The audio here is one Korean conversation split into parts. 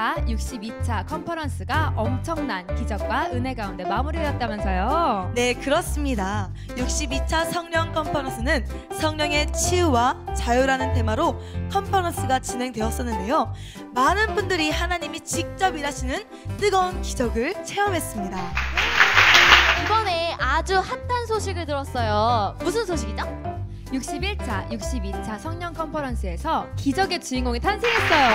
자, 62차 컨퍼런스가 엄청난 기적과 은혜 가운데 마무리되었다면서요? 네, 그렇습니다. 62차 성령 컨퍼런스는 성령의 치유와 자유라는 테마로 컨퍼런스가 진행되었었는데요. 많은 분들이 하나님이 직접 일하시는 뜨거운 기적을 체험했습니다. 이번에 아주 핫한 소식을 들었어요. 무슨 소식이죠? 61차, 62차 성령 컨퍼런스에서 기적의 주인공이 탄생했어요.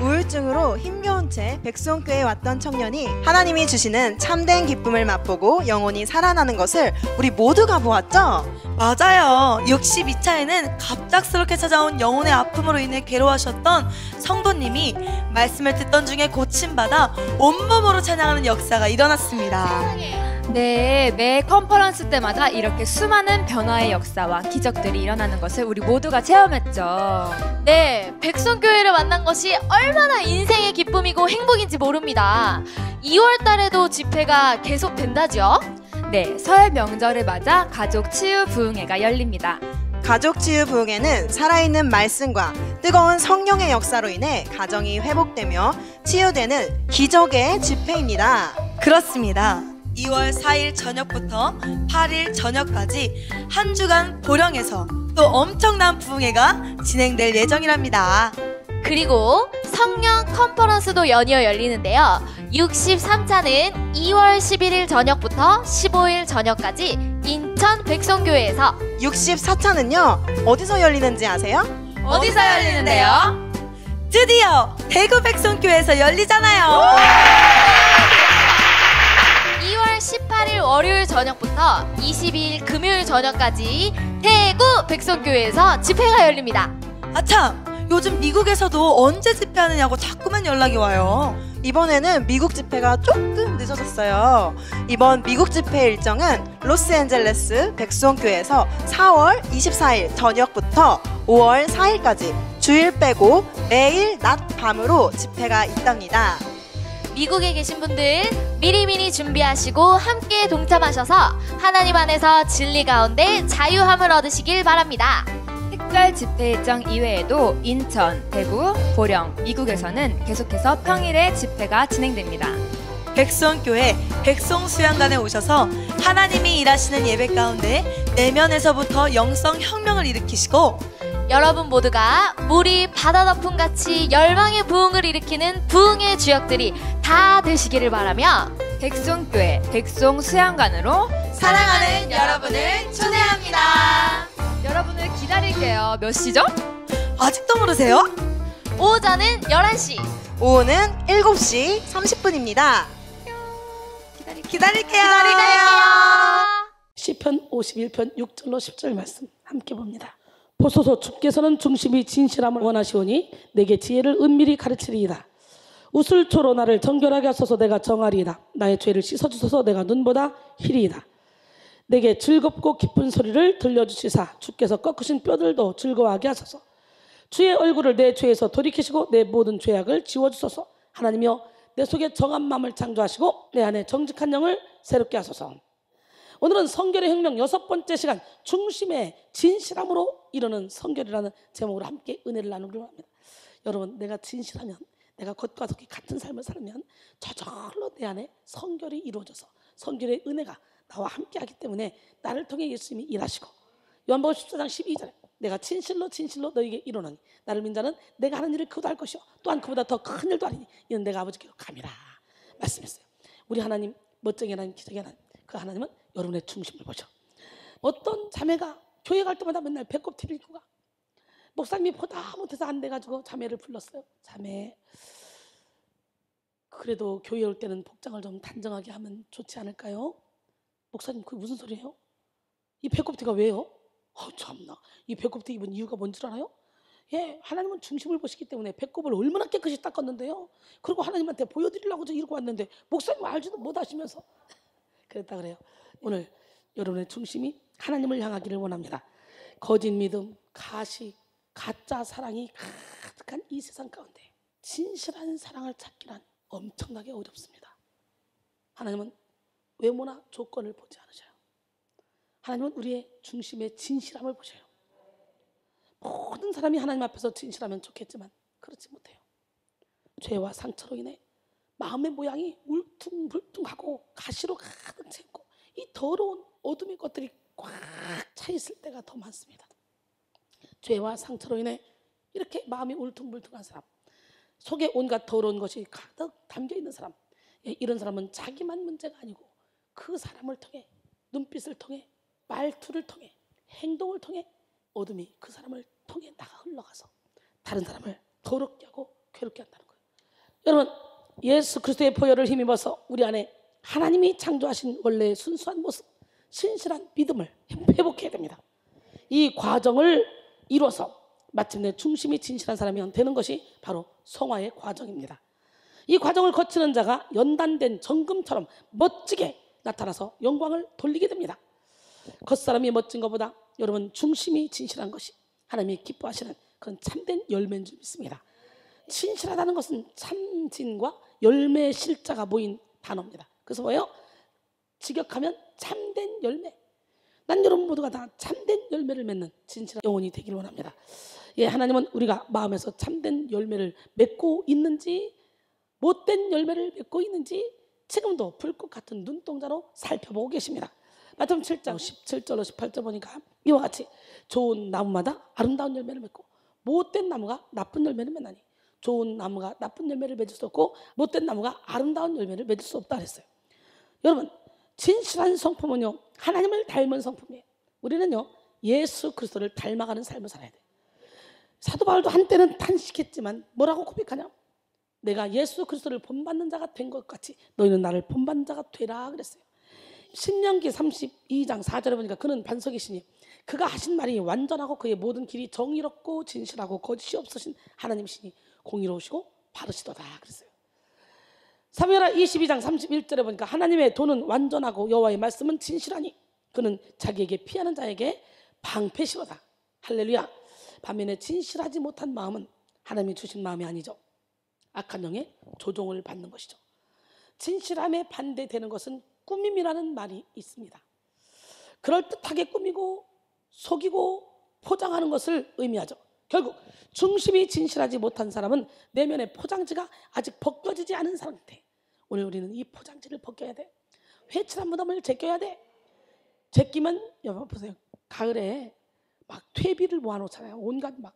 우울증으로 힘겨운 채 백수원교회에 왔던 청년이 하나님이 주시는 참된 기쁨을 맛보고 영혼이 살아나는 것을 우리 모두가 보았죠? 맞아요. 62차에는 갑작스럽게 찾아온 영혼의 아픔으로 인해 괴로워하셨던 성도님이 말씀을 듣던 중에 고침받아 온몸으로 찬양하는 역사가 일어났습니다. 네, 매 컨퍼런스 때마다 이렇게 수많은 변화의 역사와 기적들이 일어나는 것을 우리 모두가 체험했죠. 네, 백성교회를 만난 것이 얼마나 인생의 기쁨이고 행복인지 모릅니다. 2월 달에도 집회가 계속된다죠? 네, 설 명절을 맞아 가족 치유 부흥회가 열립니다. 가족 치유 부흥회는 살아있는 말씀과 뜨거운 성령의 역사로 인해 가정이 회복되며 치유되는 기적의 집회입니다. 그렇습니다. 2월 4일 저녁부터 8일 저녁까지 한 주간 보령에서 또 엄청난 부흥회가 진행될 예정이랍니다. 그리고 성령 컨퍼런스도 연이어 열리는데요. 63차는 2월 11일 저녁부터 15일 저녁까지 인천 백성교회에서, 64차는요 어디서 열리는지 아세요? 어디서 열리는데요? 드디어 대구 백성교회에서 열리잖아요. 2월 18일 월요일 저녁부터 22일 금요일 저녁까지 대구 백성교회에서 집회가 열립니다. 아참, 요즘 미국에서도 언제 집회하느냐고 자꾸만 연락이 와요. 이번에는 미국 집회가 조금 늦어졌어요. 이번 미국 집회 일정은 로스앤젤레스 백수원교회에서 4월 24일 저녁부터 5월 4일까지 주일 빼고 매일 낮 밤으로 집회가 있답니다. 미국에 계신 분들 미리미리 준비하시고 함께 동참하셔서 하나님 안에서 진리 가운데 자유함을 얻으시길 바랍니다. 특별 집회 일정 이외에도 인천, 대구, 보령, 미국에서는 계속해서 평일에 집회가 진행됩니다. 백수원교회 백송수양관에 오셔서 하나님이 일하시는 예배 가운데 내면에서부터 영성 혁명을 일으키시고, 여러분 모두가 물이 바다 덮음같이 열방의 부흥을 일으키는 부흥의 주역들이 다 되시기를 바라며 백송교회 백송수양관으로 사랑하는 여러분을 초대합니다. 여러분을 기다릴게요. 몇 시죠? 아직도 모르세요? 오전은 11시, 오후는 7시 30분입니다. 기다릴게요. 시편 51편 6절로 10절 말씀 함께 봅니다. 보소서, 주께서는 중심이 진실함을 원하시오니 내게 지혜를 은밀히 가르치리이다. 우슬초로 나를 정결하게 하소서. 내가 정하리이다. 나의 죄를 씻어주소서. 내가 눈보다 희리이다. 내게 즐겁고 기쁜 소리를 들려주시사 주께서 꺾으신 뼈들도 즐거워하게 하소서. 주의 얼굴을 내 죄에서 돌이키시고 내 모든 죄악을 지워주소서. 하나님이여, 내 속에 정한 마음을 창조하시고 내 안에 정직한 영을 새롭게 하소서. 오늘은 성결의 혁명 6번째 시간, 중심의 진실함으로 이루는 성결이라는 제목으로 함께 은혜를 나누기로 합니다. 여러분, 내가 진실하면, 내가 겉과 속이 같은 삶을 살면 저절로 내 안에 성결이 이루어져서 성결의 은혜가 나와 함께하기 때문에 나를 통해 예수님이 일하시고, 요한복음 14장 12절에 내가 진실로 너에게 이루노니 나를 믿는 자는 내가 하는 일을 그도 할 것이요 또한 그보다 더 큰 일도 하리니 이는 내가 아버지께로 감이라 말씀했어요. 우리 하나님, 멋쟁이 하나님, 기적의 하나님, 그 하나님은 여러분의 중심을 보죠. 어떤 자매가 교회 갈 때마다 맨날 배꼽 티를 입고 가. 목사님이 보다 못해서 안 돼가지고 자매를 불렀어요. 자매, 그래도 교회 올 때는 복장을 좀 단정하게 하면 좋지 않을까요? 목사님, 그게 무슨 소리예요? 이 배꼽티가 왜요? 참나, 이 배꼽티 입은 이유가 뭔 줄 알아요? 예, 하나님은 중심을 보시기 때문에 배꼽을 얼마나 깨끗이 닦았는데요. 그리고 하나님한테 보여드리려고 저 이러고 왔는데 목사님 알지도 못하시면서 그랬다 그래요. 오늘 여러분의 중심이 하나님을 향하기를 원합니다. 거짓 믿음, 가식, 가짜 사랑이 가득한 이 세상 가운데 진실한 사랑을 찾기란 엄청나게 어렵습니다. 하나님은 외모나 조건을 보지 않으셔요. 하나님은 우리의 중심의 진실함을 보셔요. 모든 사람이 하나님 앞에서 진실하면 좋겠지만 그렇지 못해요. 죄와 상처로 인해 마음의 모양이 울퉁불퉁하고 가시로 가득 채고 이 더러운 어둠의 것들이 꽉 차 있을 때가 더 많습니다. 죄와 상처로 인해 이렇게 마음이 울퉁불퉁한 사람, 속에 온갖 더러운 것이 가득 담겨 있는 사람, 이런 사람은 자기만 문제가 아니고 그 사람을 통해, 눈빛을 통해, 말투를 통해, 행동을 통해 어둠이 그 사람을 통해 나가 흘러가서 다른 사람을 더럽게 하고 괴롭게 한다는 거예요. 여러분, 예수 그리스도의 보혈을 힘입어서 우리 안에 하나님이 창조하신 원래의 순수한 모습, 신실한 믿음을 회복해야 됩니다. 이 과정을 이뤄서 마침내 중심이 진실한 사람이 되는 것이 바로 성화의 과정입니다. 이 과정을 거치는 자가 연단된 정금처럼 멋지게 나타나서 영광을 돌리게 됩니다. 겉사람이 멋진 것보다 여러분 중심이 진실한 것이 하나님이 기뻐하시는 그런 참된 열매인 줄 믿습니다. 진실하다는 것은 참진과 열매의 실자가 모인 단어입니다. 그래서 뭐예요? 직역하면 참된 열매. 난 여러분 모두가 다 참된 열매를 맺는 진실한 영혼이 되기를 원합니다. 예, 하나님은 우리가 마음에서 참된 열매를 맺고 있는지 못된 열매를 맺고 있는지 지금도 불꽃 같은 눈동자로 살펴보고 계십니다. 마태복음 7장 17절로 18절 보니까 이와 같이 좋은 나무마다 아름다운 열매를 맺고 못된 나무가 나쁜 열매를 맺나니 좋은 나무가 나쁜 열매를 맺을 수 없고 못된 나무가 아름다운 열매를 맺을 수 없다 그랬어요. 여러분, 진실한 성품은요 하나님을 닮은 성품이에요. 우리는요 예수 그리스도를 닮아가는 삶을 살아야 돼요. 사도 바울도 한때는 탄식했지만 뭐라고 고백하냐? 내가 예수 그리스도를 본받는 자가 된 것 같이 너희는 나를 본받는 자가 되라 그랬어요. 신명기 32장 4절에 보니까 그는 반석이시니 그가 하신 말이 완전하고 그의 모든 길이 정의롭고 진실하고 거짓이 없으신 하나님이시니 공의로우시고 바르시도다 그랬어요. 사무엘하 22장 31절에 보니까 하나님의 도는 완전하고 여호와의 말씀은 진실하니 그는 자기에게 피하는 자에게 방패시로다. 할렐루야. 반면에 진실하지 못한 마음은 하나님이 주신 마음이 아니죠. 악한 영의 조종을 받는 것이죠. 진실함에 반대되는 것은 꾸밈이라는 말이 있습니다. 그럴듯하게 꾸미고 속이고 포장하는 것을 의미하죠. 결국 중심이 진실하지 못한 사람은 내면의 포장지가 아직 벗겨지지 않은 상태. 오늘 우리는 이 포장지를 벗겨야 돼. 회칠한 무덤을 제껴야 돼. 제끼면 여러분 보세요. 가을에 막 퇴비를 모아놓잖아요. 온갖 막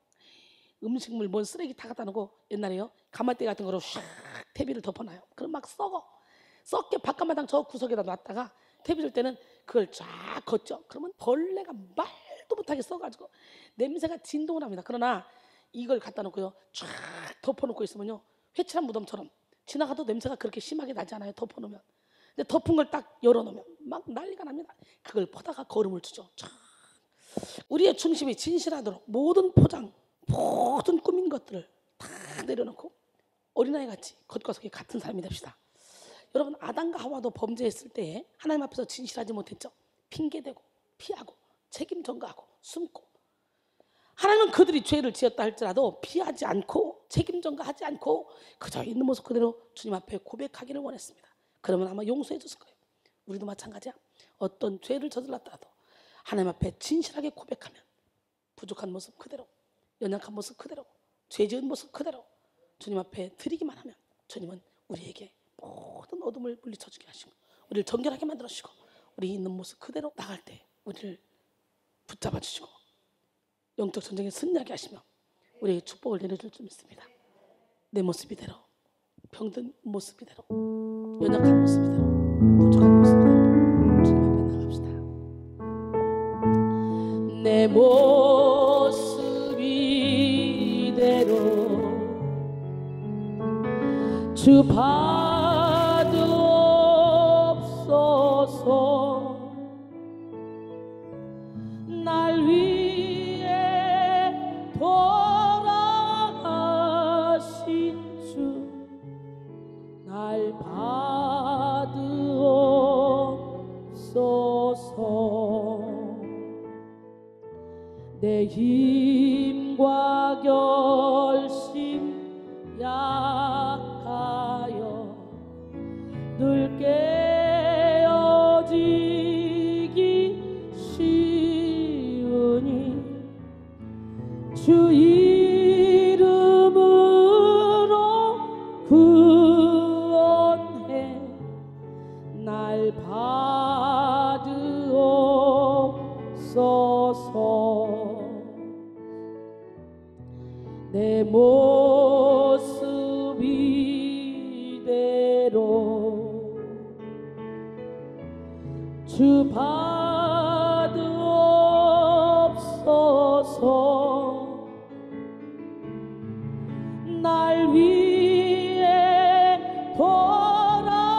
음식물 뭔 쓰레기 다 갖다 놓고 옛날에요 가마대 같은 거로 샥 퇴비를 덮어놔요. 그럼 막 썩어. 썩게 바깥마당 저 구석에다 놨다가 퇴비 줄 때는 그걸 쫙 걷죠. 그러면 벌레가 말도 못하게 써가지고 냄새가 진동을 합니다. 그러나 이걸 갖다 놓고요 쫙 덮어놓고 있으면요 회칠한 무덤처럼 지나가도 냄새가 그렇게 심하게 나지 않아요. 덮어놓으면. 근데 덮은 걸 딱 열어놓으면 막 난리가 납니다. 그걸 퍼다가 거름을 주죠. 쫙. 우리의 중심이 진실하도록 모든 포장, 모든 꾸민 것들을 다 내려놓고 어린아이같이 겉과속이 같은 사람이 됩시다. 여러분, 아담과 하와도 범죄했을 때 하나님 앞에서 진실하지 못했죠. 핑계대고 피하고 책임 전가하고 숨고. 하나님은 그들이 죄를 지었다 할지라도 피하지 않고 책임 전가하지 않고 그저 있는 모습 그대로 주님 앞에 고백하기를 원했습니다. 그러면 아마 용서해 줬을 거예요. 우리도 마찬가지야. 어떤 죄를 저질렀더라도 하나님 앞에 진실하게 고백하면 부족한 모습 그대로, 연약한 모습 그대로, 죄 지은 모습 그대로 주님 앞에 드리기만 하면 주님은 우리에게 모든 어둠을 물리쳐주게 하시고 우리를 정결하게 만들어주시고 우리 있는 모습 그대로 나갈 때 우리를 붙잡아 주시고 영적 전쟁에 승리하게 하시며 우리에게 축복을 내려줄 줄 믿습니다. 내 모습 이대로, 병든 모습 이대로, 연약한 모습 이대로, 부족한 모습 이대로 주님 앞에 나갑시다. 내 모습 이대로 주 받으옵소서. 날 위해 돌아가신 주 날 받으옵소서. 내 힘과 결심 약하여 늘 깨어지기 쉬우니 주 이름으로 내 모습 이대로 주 받으옵소서. 날 위해 돌아가신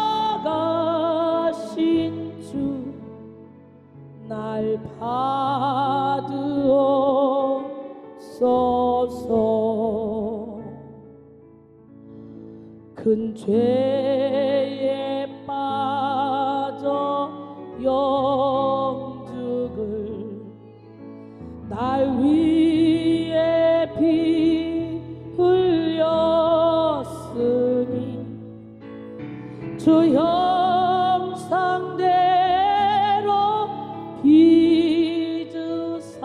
주 날 받으옵소서. 큰 죄에 빠져 영죽을 날 위해 피 흘렸으니 주 형상대로 빚으사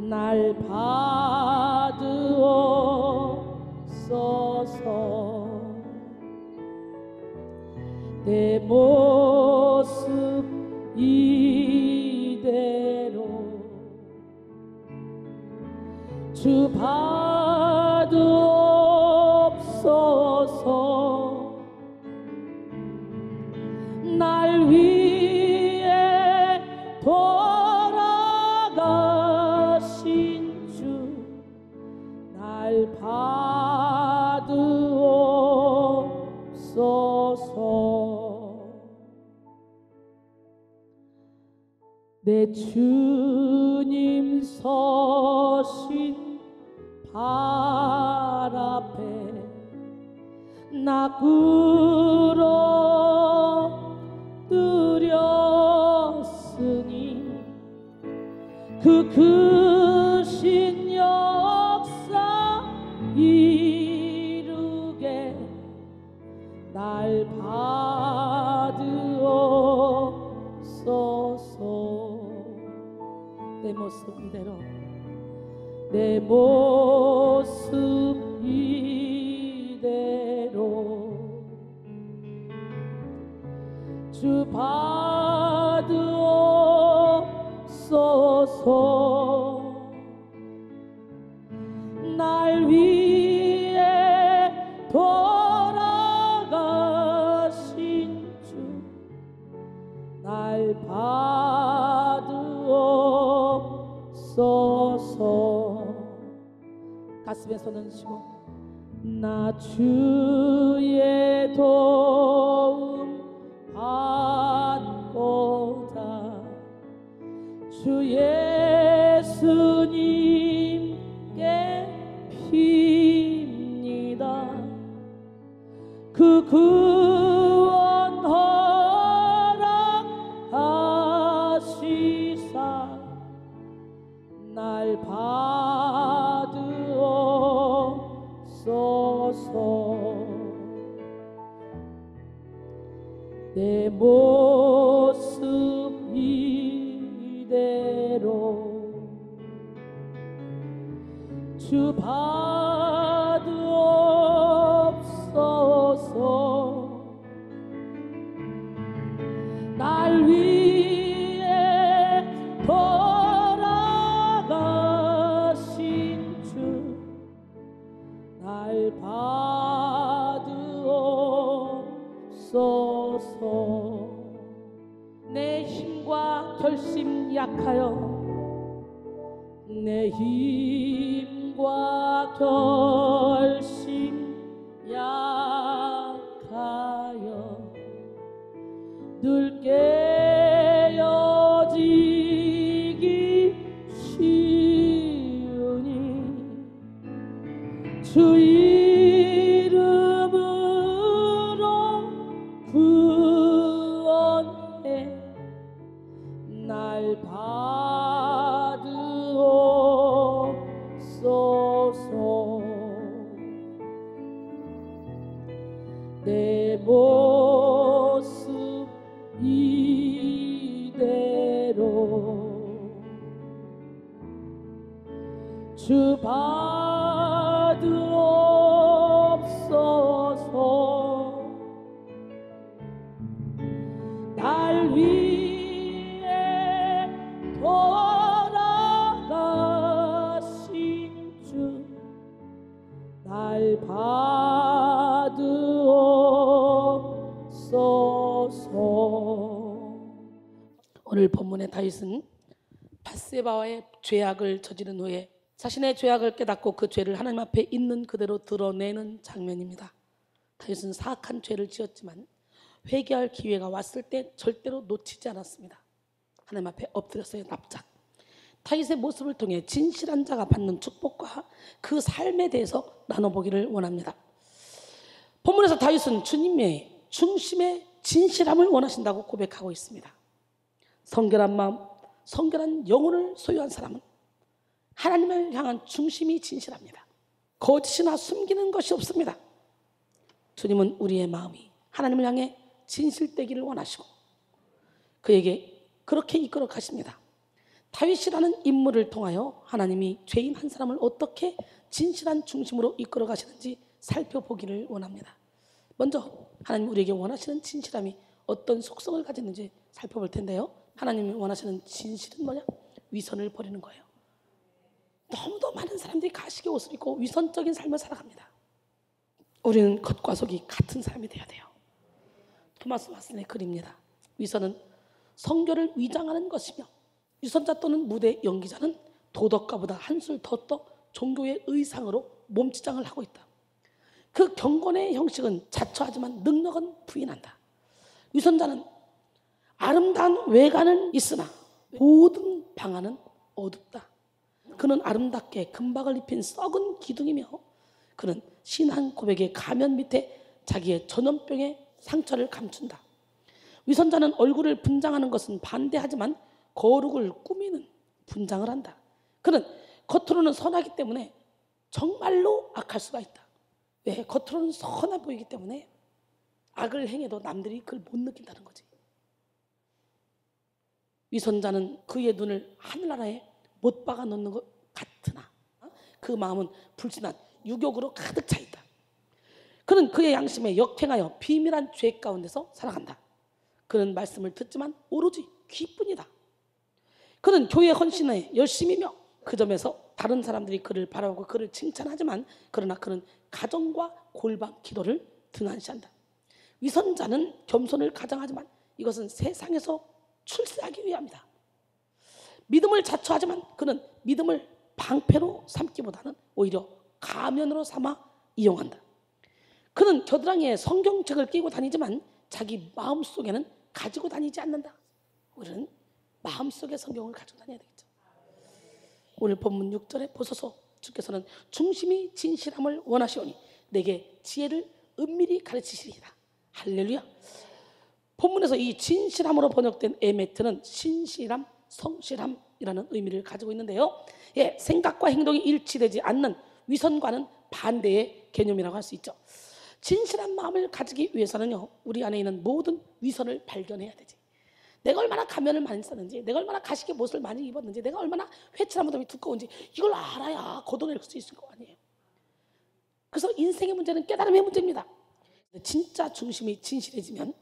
날 받으옵소서. 내 모습 이대로 주 받으옵소서. 날 위해 돌아가신 주 날 받으옵소서. 내 주님 서신 발 앞에 나 끌어들였으니 그 크신 역사 이루게 날 받으옵소서. 내 모습 이대로 내 모습 이대로 주 받으옵소서. 날 위해 돌아가신 주 날 받으옵소서. 가슴에 손 얹으시고 나 주의 도움 받고자 주 예수님께 빕니다. 그 구원 허락하시사 날 받으옵소서. 내 모습 이대로 주 받으옵소서. 날 위해 돌아가신 주 날 받으옵소서. 내 힘과 결심 약하여 내 힘과 결심 약하여 늘 깨어지기 쉬우니 주 이름으로 구원해 날 받으옵소서. 내 모습 이대로 주 받으옵소서. 날 위해 오늘 본문의 다윗은 밧세바와의 죄악을 저지른 후에 자신의 죄악을 깨닫고 그 죄를 하나님 앞에 있는 그대로 드러내는 장면입니다. 다윗은 사악한 죄를 지었지만 회개할 기회가 왔을 때 절대로 놓치지 않았습니다. 하나님 앞에 엎드렸어요. 납작. 다윗의 모습을 통해 진실한 자가 받는 축복과 그 삶에 대해서 나눠보기를 원합니다. 본문에서 다윗은 주님의 중심의 진실함을 원하신다고 고백하고 있습니다. 성결한 마음, 성결한 영혼을 소유한 사람은 하나님을 향한 중심이 진실합니다. 거짓이나 숨기는 것이 없습니다. 주님은 우리의 마음이 하나님을 향해 진실되기를 원하시고 그에게 그렇게 이끌어 가십니다. 다윗이라는 인물을 통하여 하나님이 죄인 한 사람을 어떻게 진실한 중심으로 이끌어 가시는지 살펴보기를 원합니다. 먼저 하나님 우리에게 원하시는 진실함이 어떤 속성을 가지는지 살펴볼 텐데요. 하나님이 원하시는 진실은 뭐냐? 위선을 버리는 거예요. 너무도 많은 사람들이 가식의 옷을 입고 위선적인 삶을 살아갑니다. 우리는 겉과 속이 같은 사람이 되어야 돼요. 토마스 왓슨의 글입니다. 위선은 성결을 위장하는 것이며 위선자 또는 무대 연기자는 도덕가보다 한술 더 떠 종교의 의상으로 몸치장을 하고 있다. 그 경건의 형식은 자처하지만 능력은 부인한다. 위선자는 아름다운 외관은 있으나 모든 방안은 어둡다. 그는 아름답게 금박을 입힌 썩은 기둥이며 그는 신한 고백의 가면 밑에 자기의 전염병의 상처를 감춘다. 위선자는 얼굴을 분장하는 것은 반대하지만 거룩을 꾸미는 분장을 한다. 그는 겉으로는 선하기 때문에 정말로 악할 수가 있다. 왜? 겉으로는 선해 보이기 때문에 악을 행해도 남들이 그걸 못 느낀다는 거지. 위선자는 그의 눈을 하늘나라에 못 박아 놓는 것 같으나 그 마음은 불순한 유욕으로 가득 차 있다. 그는 그의 양심에 역행하여 비밀한 죄 가운데서 살아간다. 그는 말씀을 듣지만 오로지 귀뿐이다. 그는 교회 헌신에 열심이며 그 점에서 다른 사람들이 그를 바라보고 그를 칭찬하지만 그러나 그는 가정과 골방 기도를 등한시한다. 위선자는 겸손을 가장하지만 이것은 세상에서 출세하기 위함이다. 믿음을 자처하지만 그는 믿음을 방패로 삼기보다는 오히려 가면으로 삼아 이용한다. 그는 겨드랑이에 성경책을 끼고 다니지만 자기 마음속에는 가지고 다니지 않는다. 우리는 마음속에 성경을 가지고 다녀야 되겠죠. 오늘 본문 6절에 보소서 주께서는 중심이 진실함을 원하시오니 내게 지혜를 은밀히 가르치시리이다. 할렐루야. 본문에서 이 진실함으로 번역된 에메트는 신실함, 성실함이라는 의미를 가지고 있는데요. 예, 생각과 행동이 일치되지 않는 위선과는 반대의 개념이라고 할 수 있죠. 진실한 마음을 가지기 위해서는요, 우리 안에 있는 모든 위선을 발견해야 되지. 내가 얼마나 가면을 많이 썼는지, 내가 얼마나 가식의 못을 많이 입었는지, 내가 얼마나 회칠한 무덤이 두꺼운지 이걸 알아야 걷어낼 수 있을 거 아니에요. 그래서 인생의 문제는 깨달음의 문제입니다. 진짜 중심이 진실해지면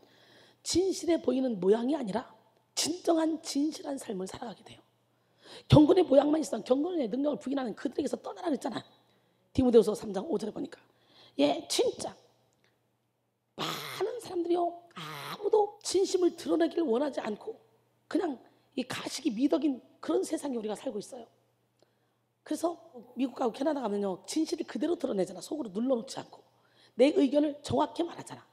진실해 보이는 모양이 아니라 진정한 진실한 삶을 살아가게 돼요. 경건의 모양만 있으면 경건의 능력을 부인하는 그들에게서 떠나라 그랬잖아. 디모데후서 3장 5절에 보니까 예, 진짜 많은 사람들이요 아무도 진심을 드러내기를 원하지 않고 그냥 이 가식이 미덕인 그런 세상에 우리가 살고 있어요. 그래서 미국 가고 캐나다 가면요 진실을 그대로 드러내잖아. 속으로 눌러놓지 않고 내 의견을 정확히 말하잖아.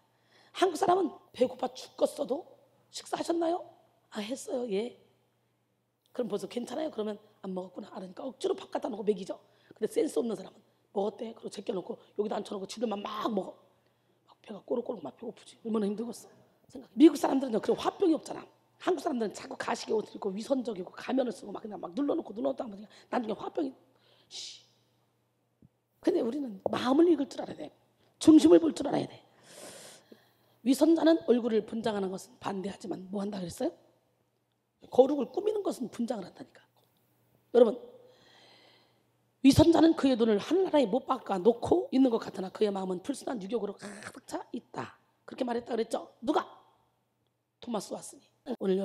한국 사람은 배고파 죽겠어도 식사하셨나요? 아, 했어요. 예. 그럼 벌써 괜찮아요? 그러면 안 먹었구나. 알으니까 억지로 밥 갖다 놓고 먹이죠. 근데 센스 없는 사람은 먹었대. 그리고 제껴놓고 여기다 앉혀놓고 지들만 막 먹어. 막 배가 꼬르꼬르 막 배고프지. 얼마나 힘들겠어. 생각. 미국 사람들은요 그런 화병이 없잖아. 한국 사람들은 자꾸 가식의 옷을 입고 위선적이고 가면을 쓰고 막 그냥 막 눌러놓고 하면 나중에 화병이. 근데 우리는 마음을 읽을 줄 알아야 돼. 중심을 볼 줄 알아야 돼. 위선자는 얼굴을 분장하는 것은 반대하지만 뭐 한다 그랬어요? 거룩을 꾸미는 것은 분장을 한다니까. 여러분, 위선자는 그의 눈을 하늘나라에 못 박아 놓고 있는 것 같으나 그의 마음은 불순한 유격으로 가득 차 있다. 그렇게 말했다 그랬죠. 누가? 토마스 왓슨이. 오늘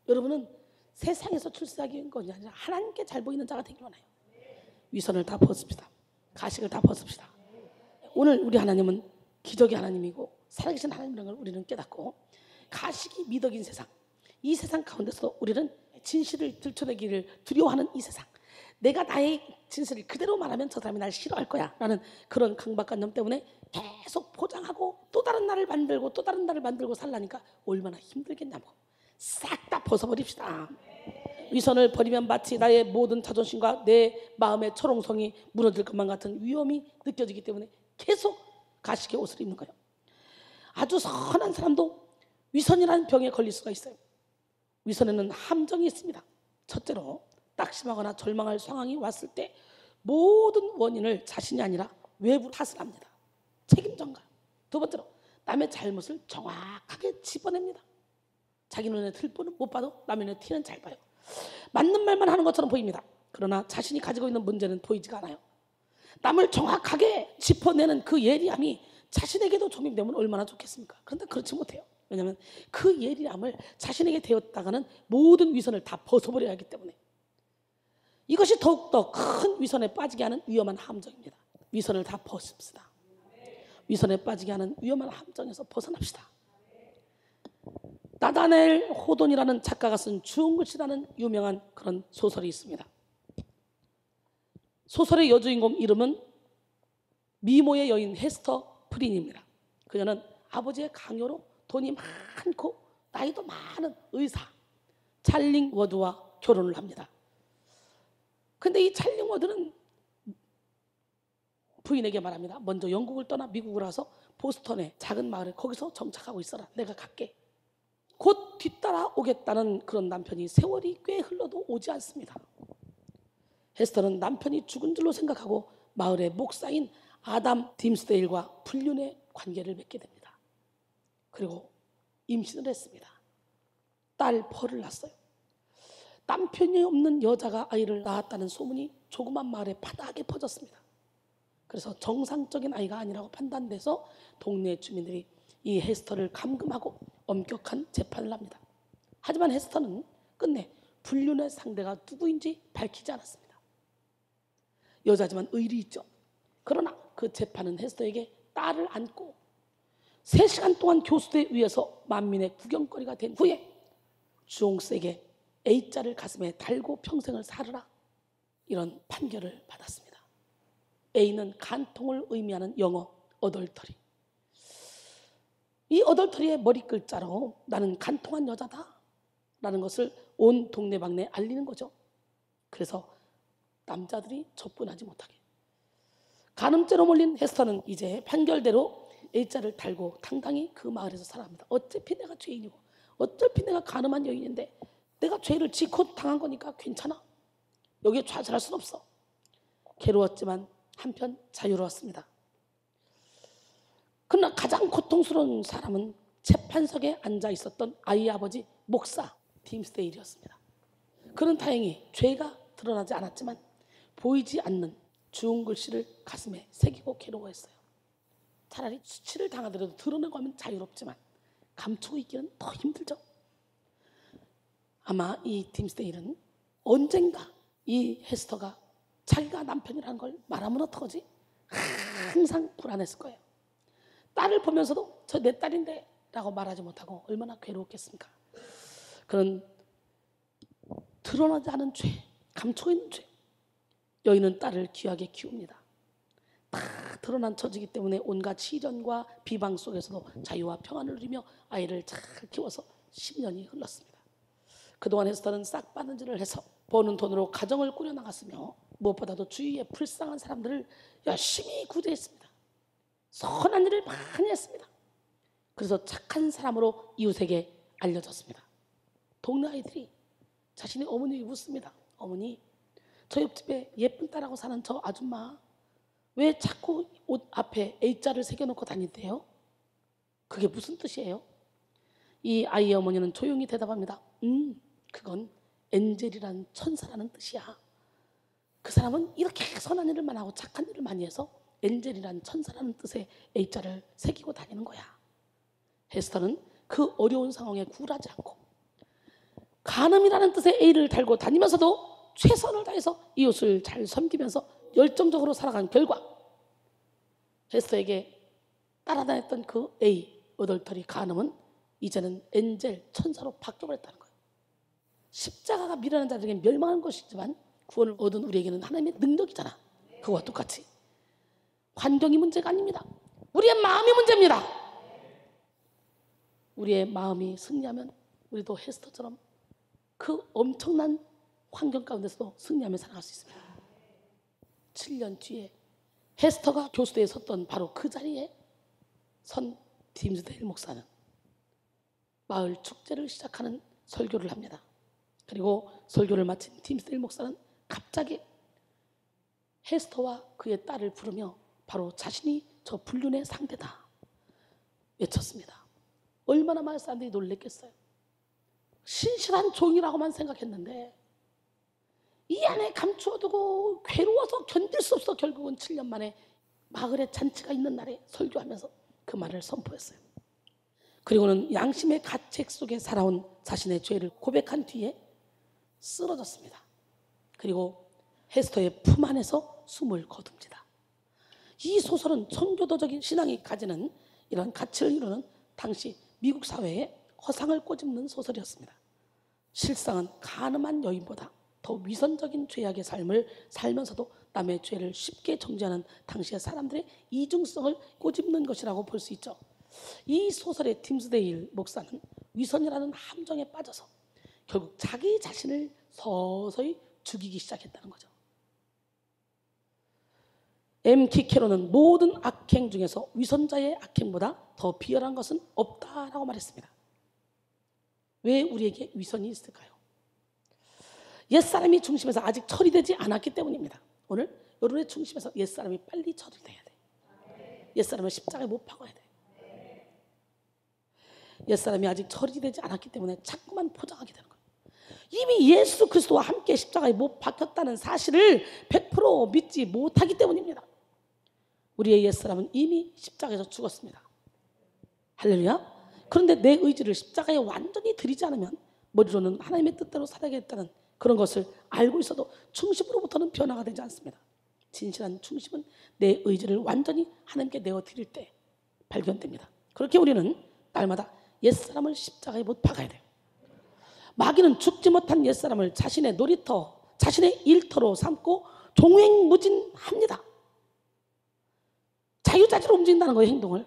여러분은 세상에서 출세하기 위한 것이 아니라 하나님께 잘 보이는 자가 되길 원해요. 위선을 다 벗읍시다. 가식을 다 벗읍시다. 오늘 우리 하나님은 기적의 하나님이고 살아계신 하나님이라는 걸 우리는 깨닫고 가식이 미덕인 세상, 이 세상 가운데서 우리는 진실을 들춰내기를 두려워하는 이 세상, 내가 나의 진실을 그대로 말하면 저 사람이 날 싫어할 거야 라는 그런 강박관념 때문에 계속 포장하고 또 다른 나를 만들고 또 다른 나를 만들고 살라니까 얼마나 힘들겠냐고. 싹 다 벗어버립시다. 위선을 버리면 마치 나의 모든 자존심과 내 마음의 초롱성이 무너질 것만 같은 위험이 느껴지기 때문에 계속 가식의 옷을 입는 거예요. 아주 선한 사람도 위선이라는 병에 걸릴 수가 있어요. 위선에는 함정이 있습니다. 첫째로 낙심하거나 절망할 상황이 왔을 때 모든 원인을 자신이 아니라 외부 탓을 합니다. 책임 전가. 두 번째로 남의 잘못을 정확하게 짚어냅니다. 자기 눈에 틀보는 못 봐도 남의 눈에 티는 잘 봐요. 맞는 말만 하는 것처럼 보입니다. 그러나 자신이 가지고 있는 문제는 보이지가 않아요. 남을 정확하게 짚어내는 그 예리함이 자신에게도 적용되면 얼마나 좋겠습니까? 그런데 그렇지 못해요. 왜냐하면 그 예리함을 자신에게 되었다가는 모든 위선을 다 벗어버려야 하기 때문에. 이것이 더욱더 큰 위선에 빠지게 하는 위험한 함정입니다. 위선을 다 벗읍시다. 위선에 빠지게 하는 위험한 함정에서 벗어납시다. 나다넬 호돈이라는 작가가 쓴 주홍글씨라는 유명한 그런 소설이 있습니다. 소설의 여주인공 이름은 미모의 여인 헤스터 프린입니다. 그녀는 아버지의 강요로 돈이 많고 나이도 많은 의사 찰링 워드와 결혼을 합니다. 근데 이 찰링 워드는 부인에게 말합니다. 먼저 영국을 떠나 미국을 와서 보스턴의 작은 마을에 거기서 정착하고 있어라. 내가 갈게. 곧 뒤따라 오겠다는 그런 남편이 세월이 꽤 흘러도 오지 않습니다. 헤스터는 남편이 죽은 줄로 생각하고 마을의 목사인 아담 딤스데일과 불륜의 관계를 맺게 됩니다. 그리고 임신을 했습니다. 딸 펄을 낳았어요. 남편이 없는 여자가 아이를 낳았다는 소문이 조그만 마을에 파다하게 퍼졌습니다. 그래서 정상적인 아이가 아니라고 판단돼서 동네 주민들이 이 헤스터를 감금하고 엄격한 재판을 합니다. 하지만 헤스터는 끝내 불륜의 상대가 누구인지 밝히지 않았습니다. 여자지만 의리 있죠. 그러나 그 재판은 헤스터에게 딸을 안고 3시간 동안 교수대 위에서 만민의 구경거리가 된 후에 주홍스에게 A자를 가슴에 달고 평생을 살으라 이런 판결을 받았습니다. A는 간통을 의미하는 영어 어덜터리. 이 어덜터리의 머리 글자로 나는 간통한 여자다 라는 것을 온 동네방네에 알리는 거죠. 그래서 남자들이 접근하지 못하게. 간음죄로 몰린 헤스터는 이제 판결대로 A자를 달고 당당히 그 마을에서 살아갑니다. 어차피 내가 죄인이고 어차피 내가 간음한 여인인데 내가 죄를 지고 당한 거니까 괜찮아. 여기에 좌절할 순 없어. 괴로웠지만 한편 자유로웠습니다. 그러나 가장 고통스러운 사람은 재판석에 앉아 있었던 아이 아버지 목사 딤스데일이었습니다. 그는 다행히 죄가 드러나지 않았지만 보이지 않는 주홍 글씨를 가슴에 새기고 괴로워했어요. 차라리 수치를 당하더라도 드러내고 하면 자유롭지만 감추고 있기는 더 힘들죠. 아마 이 딤스데일은 언젠가 이 헤스터가 자기가 남편이라는 걸 말하면 어떡하지? 항상 불안했을 거예요. 딸을 보면서도 저 내 딸인데 라고 말하지 못하고 얼마나 괴로웠겠습니까? 그런 드러나지 않은 죄, 감추고 있는 죄. 여인은 딸을 귀하게 키웁니다. 다 드러난 처지기 때문에 온갖 시련과 비방 속에서도 자유와 평안을 누리며 아이를 잘 키워서 10년이 흘렀습니다. 그동안 헤스터는 싹바느질을 해서 버는 돈으로 가정을 꾸려나갔으며 무엇보다도 주위에 불쌍한 사람들을 열심히 구제했습니다. 선한 일을 많이 했습니다. 그래서 착한 사람으로 이웃에게 알려졌습니다. 동네 아이들이 자신의 어머니에게 묻습니다. 어머니, 저 옆집에 예쁜 딸하고 사는 저 아줌마 왜 자꾸 옷 앞에 A자를 새겨놓고 다닌대요? 그게 무슨 뜻이에요? 이 아이의 어머니는 조용히 대답합니다. 그건 엔젤이라는 천사라는 뜻이야. 그 사람은 이렇게 선한 일을만 하고 착한 일을 많이 해서 엔젤이라는 천사라는 뜻의 A자를 새기고 다니는 거야. 헤스터는 그 어려운 상황에 굴하지 않고 간음이라는 뜻의 A를 달고 다니면서도 최선을 다해서 이웃을 잘 섬기면서 열정적으로 살아간 결과 헤스터에게 따라다녔던 그 A, 어덜터리 간음은 이제는 엔젤, 천사로 바뀌어버렸다는 거예요. 십자가가 미련한 자들에게 멸망하는 것이지만 구원을 얻은 우리에게는 하나님의 능력이잖아. 그거와 똑같이 환경이 문제가 아닙니다. 우리의 마음이 문제입니다. 우리의 마음이 승리하면 우리도 헤스터처럼 그 엄청난 환경 가운데서도 승리하며 살아갈 수 있습니다. 7년 뒤에 헤스터가 교수대에 섰던 바로 그 자리에 선 팀스데일 목사는 마을 축제를 시작하는 설교를 합니다. 그리고 설교를 마친 팀스데일 목사는 갑자기 헤스터와 그의 딸을 부르며 바로 자신이 저 불륜의 상대다 외쳤습니다. 얼마나 많은 사람들이 놀랬겠어요. 신실한 종이라고만 생각했는데 이 안에 감추어두고 괴로워서 견딜 수 없어 결국은 7년 만에 마을에 잔치가 있는 날에 설교하면서 그 말을 선포했어요. 그리고는 양심의 가책 속에 살아온 자신의 죄를 고백한 뒤에 쓰러졌습니다. 그리고 헤스터의 품 안에서 숨을 거둡니다. 이 소설은 청교도적인 신앙이 가지는 이런 가치를 이루는 당시 미국 사회에 허상을 꼬집는 소설이었습니다. 실상은 가늠한 여인보다 더 위선적인 죄악의 삶을 살면서도 남의 죄를 쉽게 정죄하는 당시의 사람들의 이중성을 꼬집는 것이라고 볼 수 있죠. 이 소설의 팀스데일 목사는 위선이라는 함정에 빠져서 결국 자기 자신을 서서히 죽이기 시작했다는 거죠. M. 키케로는 모든 악행 중에서 위선자의 악행보다 더 비열한 것은 없다라고 말했습니다. 왜 우리에게 위선이 있을까요? 옛사람이 중심에서 아직 처리되지 않았기 때문입니다. 오늘 여러분의 중심에서 옛사람이 빨리 처리돼야 돼. 옛사람을 십자가에 못 박아야 돼. 옛사람이 아직 처리되지 않았기 때문에 자꾸만 포장하게 되는 거예요. 이미 예수 그리스도와 함께 십자가에 못 박혔다는 사실을 100% 믿지 못하기 때문입니다. 우리의 옛사람은 이미 십자가에서 죽었습니다. 할렐루야. 그런데 내 의지를 십자가에 완전히 들이지 않으면 머리로는 하나님의 뜻대로 살아야겠다는 그런 것을 알고 있어도 중심으로부터는 변화가 되지 않습니다. 진실한 중심은 내 의지를 완전히 하나님께 내어드릴 때 발견됩니다. 그렇게 우리는 날마다 옛사람을 십자가에 못 박아야 돼요. 마귀는 죽지 못한 옛사람을 자신의 놀이터, 자신의 일터로 삼고 종횡무진합니다. 자유자재로 움직인다는 거예요, 행동을.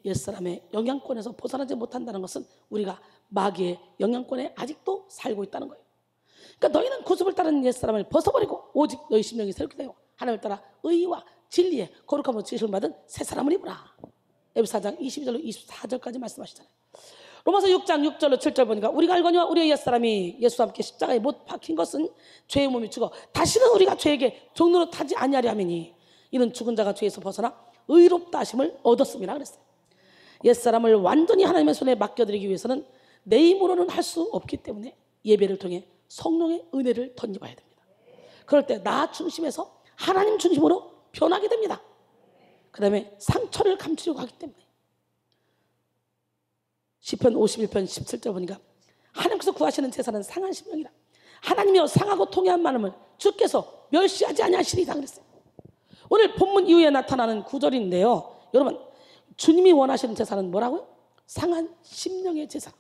옛사람의 영향권에서 벗어나지 못한다는 것은 우리가 마귀의 영향권에 아직도 살고 있다는 거예요. 그러니까 너희는 구습을 따르는 옛사람을 벗어버리고 오직 너희 심령이 새롭게 되고 하나님을 따라 의와 진리에 거룩함으로 지으심을 받은 새 사람을 입으라. 에베소 4장 22절로 24절까지 말씀하시잖아요. 로마서 6장 6절로 7절 보니까 우리가 알거니와 우리의 옛사람이 예수와 함께 십자가에 못 박힌 것은 죄의 몸이 죽어 다시는 우리가 죄에게 종로로 타지 아니하리 하매니 이는 죽은 자가 죄에서 벗어나 의롭다 하심을 얻었음이라 그랬어요. 옛사람을 완전히 하나님의 손에 맡겨드리기 위해서는 내 힘으로는 할 수 없기 때문에 예배를 통해 성령의 은혜를 덧입어야 됩니다. 그럴 때 나 중심에서 하나님 중심으로 변하게 됩니다. 그 다음에 상처를 감추려고 하기 때문에 시편 51편 17절 보니까 하나님께서 구하시는 제사는 상한 심령이라 하나님이여 상하고 통해한 마음을 주께서 멸시하지 아니하시리라 그랬어요. 오늘 본문 이후에 나타나는 구절인데요. 여러분 주님이 원하시는 제사는 뭐라고요? 상한 심령의 제사.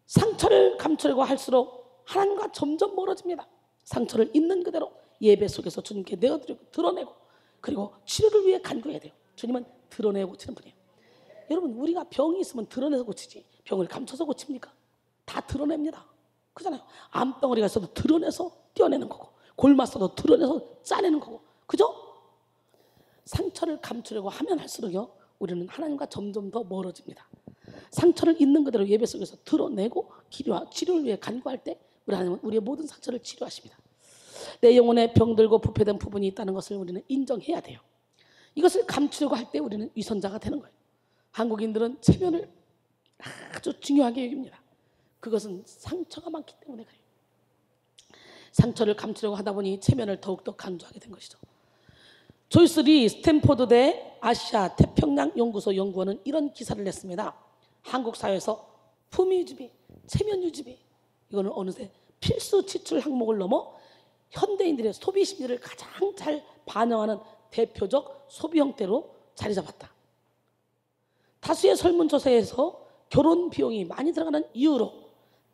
상처를 감추려고 할수록 하나님과 점점 멀어집니다. 상처를 있는 그대로 예배 속에서 주님께 내어드리고 드러내고 그리고 치료를 위해 간구해야 돼요. 주님은 드러내고 고치는 분이에요. 여러분 우리가 병이 있으면 드러내서 고치지 병을 감춰서 고칩니까? 다 드러냅니다. 그잖아요. 암덩어리가 있어도 드러내서 떼어내는 거고 골맞서도 드러내서 짜내는 거고 그죠? 상처를 감추려고 하면 할수록요 우리는 하나님과 점점 더 멀어집니다. 상처를 있는 그대로 예배 속에서 드러내고 치료를 위해 간구할 때 우리 하나님은 우리의 모든 상처를 치료하십니다. 내 영혼에 병들고 부패된 부분이 있다는 것을 우리는 인정해야 돼요. 이것을 감추려고 할 때 우리는 위선자가 되는 거예요. 한국인들은 체면을 아주 중요하게 여깁니다. 그것은 상처가 많기 때문에 그래요. 상처를 감추려고 하다 보니 체면을 더욱더 강조하게 된 것이죠. 조이스 리 스탠포드대 아시아 태평양 연구소 연구원은 이런 기사를 냈습니다. 한국 사회에서 품위 유지비, 체면 유지비 이거는 어느새 필수 지출 항목을 넘어 현대인들의 소비 심리를 가장 잘 반영하는 대표적 소비 형태로 자리 잡았다. 다수의 설문조사에서 결혼 비용이 많이 들어가는 이유로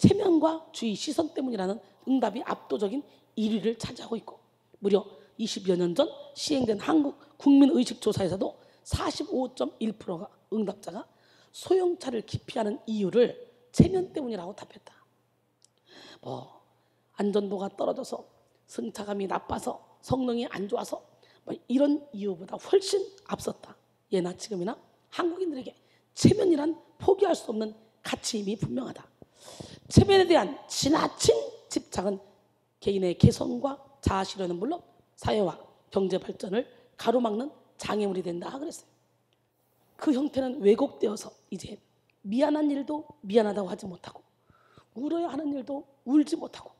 체면과 주의 시선 때문이라는 응답이 압도적인 1위를 차지하고 있고, 무려 20여 년 전 시행된 한국 국민의식조사에서도 45.1%가 응답자가 소형차를 기피하는 이유를 체면 때문이라고 답했다. 뭐 안전도가 떨어져서 승차감이 나빠서 성능이 안 좋아서 뭐 이런 이유보다 훨씬 앞섰다. 예나 지금이나 한국인들에게 체면이란 포기할 수 없는 가치임이 분명하다. 체면에 대한 지나친 집착은 개인의 개성과 자아 실현은 물론 사회와 경제 발전을 가로막는 장애물이 된다 그랬어요. 그 형태는 왜곡되어서 이제 미안한 일도 미안하다고 하지 못하고 울어야 하는 일도 울지 못하고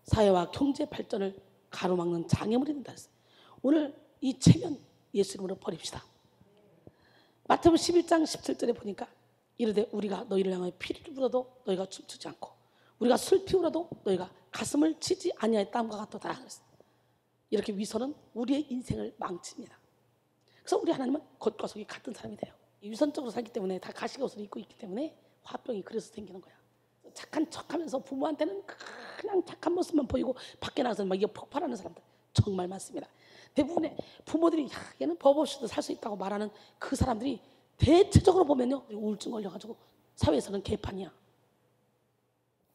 사회와 경제 발전을 가로막는 장애물이 된다 그랬어요. 오늘 이 체면 예수 이름으로 버립시다. 마태복음 11장 17절에 보니까 이르되 우리가 너희를 향하여 피를 불어도 너희가 춤추지 않고 우리가 술 피우라도 너희가 가슴을 치지 아니하였다함과 같도다 그랬어요. 이렇게 위선은 우리의 인생을 망칩니다. 그래서 우리 하나님은 겉과 속이 같은 사람이 돼요. 위선적으로 살기 때문에 다 가시옷을 입고 있기 때문에 화병이 그래서 생기는 거야. 착한 척하면서 부모한테는 그냥 착한 모습만 보이고 밖에 나가서 막 이게 폭발하는 사람들 정말 많습니다. 대부분의 부모들이 야, 얘는 법 없이도 살 수 있다고 말하는 그 사람들이 대체적으로 보면요 우울증 걸려가지고 사회에서는 개판이야.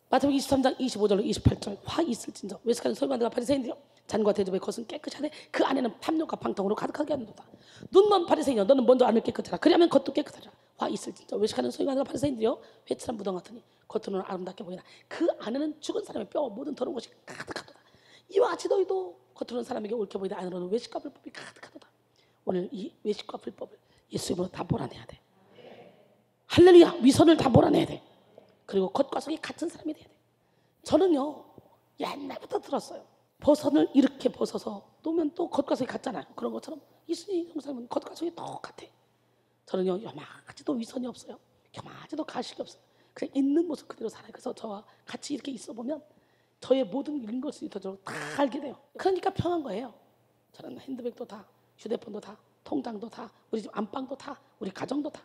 마태복음 23장 25절로 28절 화 있을진저 외식하는 서기관들과 바리새인들이여 잔과 대접의 것은 깨끗이 하되 그 안에는 탐욕과 방탕으로 가득하게 하는도다. 눈먼 바리새인이여 너는 먼저 안을 깨끗하라. 그리하면 겉도 깨끗하리라. 화 있을진저 외식하는 서기관들과 바리새인들이여 회칠한 무덤 같으니 겉으로는 아름답게 보이나 그 안에는 죽은 사람의 뼈와 모든 더러운 것이 가득하도다. 이와 같이 너희도 겉으로는 사람에게 옳게 보이되 안으로는 외식과 불법이 가득하도다. 오늘 이 외식과 불법을 예수 이름으로 다 몰아내야 돼. 할렐루야. 위선을 다 몰아내야 돼. 그리고 겉과 속이 같은 사람이 돼야 돼. 저는요 옛날부터 들었어요. 버선을 이렇게 벗어서 놓으면 또 겉과 속이 같잖아요. 그런 것처럼 이순희 형사님은 겉과 속이 똑같아. 저는요 요만하지도 위선이 없어요. 요만하지도 가식이 없어요. 그냥 있는 모습 그대로 살아요. 그래서 저와 같이 이렇게 있어 보면 저의 모든 이런 것을 이토록 다 알게 돼요. 그러니까 편한 거예요. 저는 핸드백도 다, 휴대폰도 다, 통장도 다, 우리 집 안방도 다, 우리 가정도 다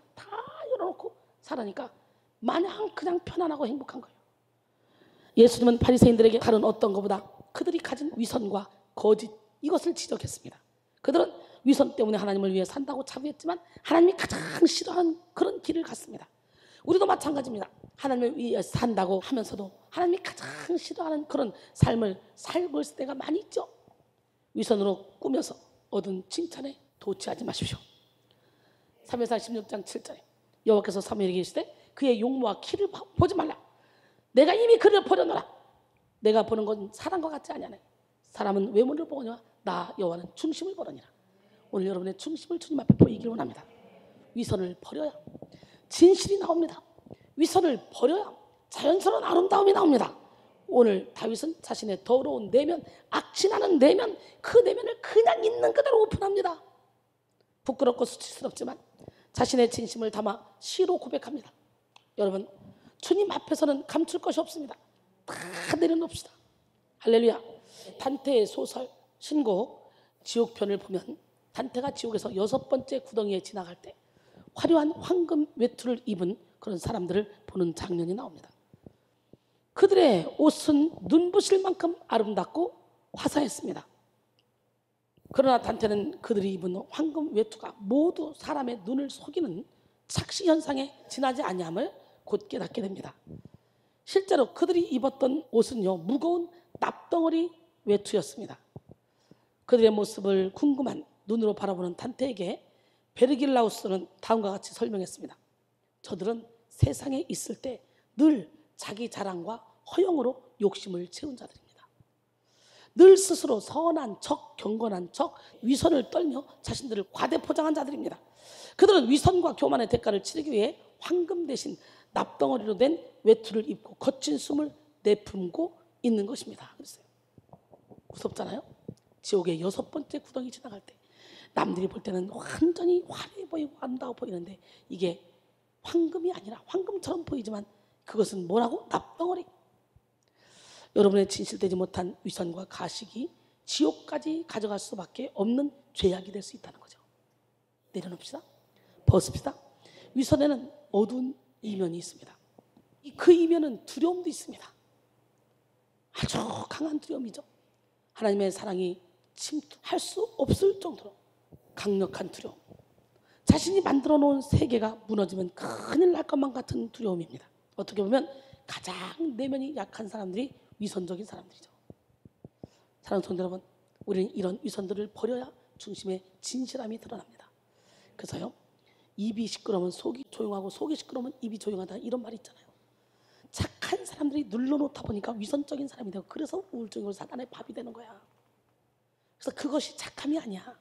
열어놓고 살아니까 마냥 그냥 편안하고 행복한 거예요. 예수님은 바리새인들에게 다른 어떤 것보다 그들이 가진 위선과 거짓 이것을 지적했습니다. 그들은 위선 때문에 하나님을 위해 산다고 자부했지만 하나님이 가장 싫어하는 그런 길을 갔습니다. 우리도 마찬가지입니다. 하나님을 위해 산다고 하면서도 하나님이 가장 싫어하는 그런 삶을 살고 있을 때가 많이 있죠. 위선으로 꾸며서 얻은 칭찬에 도취하지 마십시오. 사무엘상 16장 7절에 여호와께서 사무엘에게 이르시되 그의 용모와 키를 보지 말라. 내가 이미 그를 버려놓으라. 내가 보는 건 사람과 같지 아니하네. 사람은 외모를 보거니와 나 여호와는 중심을 보느니라. 오늘 여러분의 중심을 주님 앞에 보이길 원합니다. 위선을 버려야 진실이 나옵니다. 위선을 버려야 자연스러운 아름다움이 나옵니다. 오늘 다윗은 자신의 더러운 내면, 악취나는 내면, 그 내면을 그냥 있는 그대로 오픈합니다. 부끄럽고 수치스럽지만 자신의 진심을 담아 시로 고백합니다. 여러분, 주님 앞에서는 감출 것이 없습니다. 다 내려놓읍시다. 할렐루야. 단테의 소설 신곡 지옥편을 보면 단테가 지옥에서 6번째 구덩이에 지나갈 때 화려한 황금 외투를 입은 그런 사람들을 보는 장면이 나옵니다. 그들의 옷은 눈부실 만큼 아름답고 화사했습니다. 그러나 단테는 그들이 입은 황금 외투가 모두 사람의 눈을 속이는 착시 현상에 지나지 아니함을 곧 깨닫게 됩니다. 실제로 그들이 입었던 옷은요 무거운 납덩어리 외투였습니다. 그들의 모습을 궁금한 눈으로 바라보는 단테에게 베르길라우스는 다음과 같이 설명했습니다. 저들은 세상에 있을 때 늘 자기 자랑과 허영으로 욕심을 채운 자들입니다. 늘 스스로 선한 척, 경건한 척, 위선을 떨며 자신들을 과대포장한 자들입니다. 그들은 위선과 교만의 대가를 치르기 위해 황금 대신 납덩어리로 된 외투를 입고 거친 숨을 내품고 있는 것입니다. 그랬어요. 무섭잖아요. 지옥의 6번째 구덩이 지나갈 때 남들이 볼 때는 완전히 화려해 보이고 아름다워 보이는데 이게 황금이 아니라 황금처럼 보이지만 그것은 뭐라고? 납덩어리. 여러분의 진실되지 못한 위선과 가식이 지옥까지 가져갈 수밖에 없는 죄악이 될 수 있다는 거죠. 내려놓읍시다. 벗읍시다. 위선에는 어두운 이면이 있습니다. 그 이면은 두려움도 있습니다. 아주 강한 두려움이죠. 하나님의 사랑이 침투할 수 없을 정도로 강력한 두려움. 자신이 만들어 놓은 세계가 무너지면 큰일 날 것만 같은 두려움입니다. 어떻게 보면 가장 내면이 약한 사람들이 위선적인 사람들이죠. 사랑하는 성도 여러분, 우리는 이런 위선들을 버려야 중심의 진실함이 드러납니다. 그래서요, 입이 시끄러우면 속이 조용하고 속이 시끄러우면 입이 조용하다, 이런 말이 있잖아요. 착한 사람들이 눌러놓다 보니까 위선적인 사람이 되고, 그래서 우울증으로 사단의 밥이 되는 거야. 그래서 그것이 착함이 아니야.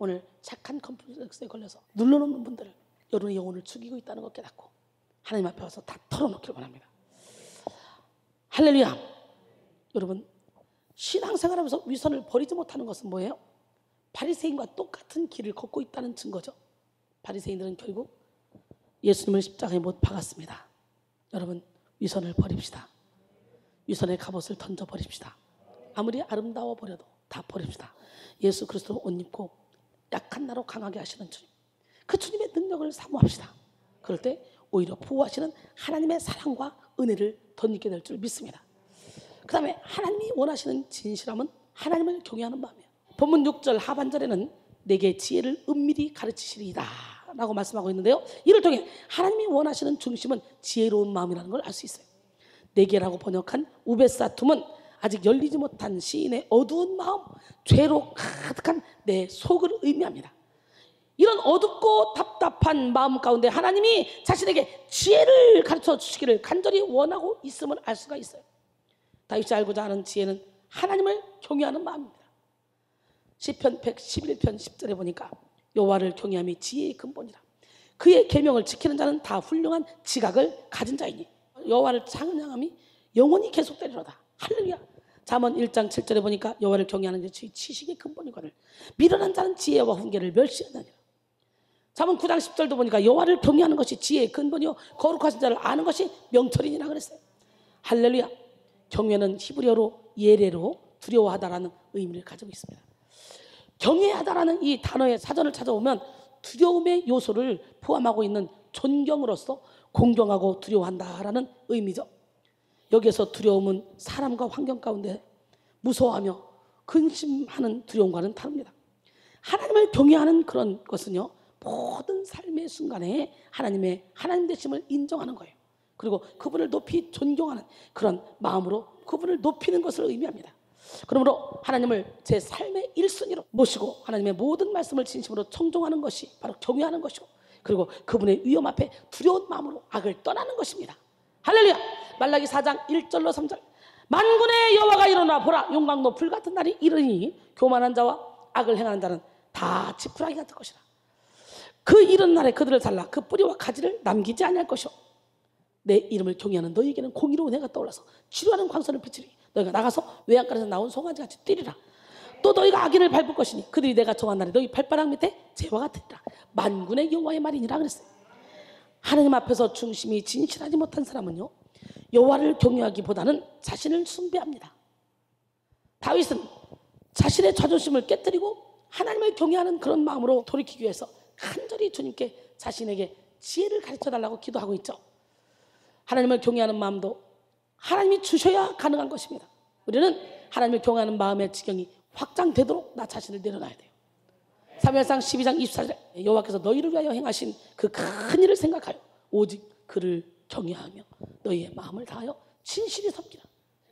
오늘 착한 컴플렉스에 걸려서 눌러놓는 분들을, 여러분의 영혼을 죽이고 있다는 것 깨닫고 하나님 앞에 와서 다 털어놓기를 원합니다. 할렐루야. 여러분, 신앙생활하면서 위선을 버리지 못하는 것은 뭐예요? 바리새인과 똑같은 길을 걷고 있다는 증거죠. 바리새인들은 결국 예수님을 십자가에 못 박았습니다. 여러분, 위선을 버립시다. 위선의 갑옷을 던져버립시다. 아무리 아름다워 버려도 다 버립시다. 예수 그리스도로 옷 입고 약한 나로 강하게 하시는 주님, 그 주님의 능력을 사모합시다. 그럴 때 오히려 보호하시는 하나님의 사랑과 은혜를 덧입게 될 줄 믿습니다. 그 다음에 하나님이 원하시는 진실함은 하나님을 경외하는 마음이에요. 본문 6절 하반절에는 내게 지혜를 은밀히 가르치시리이다 라고 말씀하고 있는데요, 이를 통해 하나님이 원하시는 중심은 지혜로운 마음이라는 걸 알 수 있어요. 내게라고 번역한 우베사툼은 아직 열리지 못한 시인의 어두운 마음, 죄로 가득한 내 속을 의미합니다. 이런 어둡고 답답한 마음 가운데 하나님이 자신에게 지혜를 가르쳐 주시기를 간절히 원하고 있음을 알 수가 있어요. 다윗이 알고자 하는 지혜는 하나님을 경외하는 마음입니다. 시편 111편 10절에 보니까 여호와를 경외함이 지혜의 근본이라. 그의 계명을 지키는 자는 다 훌륭한 지각을 가진 자이니 여호와를 찬양함이 영원히 계속되리로다. 할렐루야. 잠언 1장 7절에 보니까 여호와를 경외하는 것이 지식의 근본이거늘 미련한 자는 지혜와 훈계를 멸시하느니라. 잠언 9장 10절도 보니까 여호와를 경외하는 것이 지혜의 근본이요 거룩하신 자를 아는 것이 명철이니라 그랬어요. 할렐루야. 경외는 히브리어로 예레로 두려워하다라는 의미를 가지고 있습니다. 경외하다라는 이 단어의 사전을 찾아보면 두려움의 요소를 포함하고 있는 존경으로서 공경하고 두려워한다라는 의미죠. 여기에서 두려움은 사람과 환경 가운데 무서워하며 근심하는 두려움과는 다릅니다. 하나님을 경외하는 그런 것은요, 모든 삶의 순간에 하나님 되심을 인정하는 거예요. 그리고 그분을 높이 존경하는 그런 마음으로 그분을 높이는 것을 의미합니다. 그러므로 하나님을 제 삶의 1순위로 모시고 하나님의 모든 말씀을 진심으로 청종하는 것이 바로 경외하는 것이고, 그리고 그분의 위엄 앞에 두려운 마음으로 악을 떠나는 것입니다. 할렐루야. 말라기 4장 1절로 3절 만군의 여호와가 일어나 보라, 용광로 불같은 날이 이르니 교만한 자와 악을 행하는 자는 다 지푸라기 같을 것이라. 그 이른 날에 그들을 잘라 그 뿌리와 가지를 남기지 아니할 것이요 내 이름을 경외하는 너희에게는 공의로운 해가 떠올라서 치료하는 광선을 비치리. 너희가 나가서 외양간에서 나온 송아지같이 뛰리라. 또 너희가 악인을 밟을 것이니 그들이 내가 정한 날에 너희 발바닥 밑에 재와 같으리라. 만군의 여호와의 말이니라 그랬어요. 하나님 앞에서 중심이 진실하지 못한 사람은요, 여호와를 경외하기보다는 자신을 숭배합니다. 다윗은 자신의 자존심을 깨뜨리고 하나님을 경외하는 그런 마음으로 돌이키기 위해서 간절히 주님께 자신에게 지혜를 가르쳐달라고 기도하고 있죠. 하나님을 경외하는 마음도 하나님이 주셔야 가능한 것입니다. 우리는 하나님을 경외하는 마음의 지경이 확장되도록 나 자신을 내려놔야 돼요. 사무엘상 12장 24절에 여호와께서 너희를 위하여 행하신 그 큰 일을 생각하여 오직 그를 경외하며 너희의 마음을 다하여 진실히 섬기라.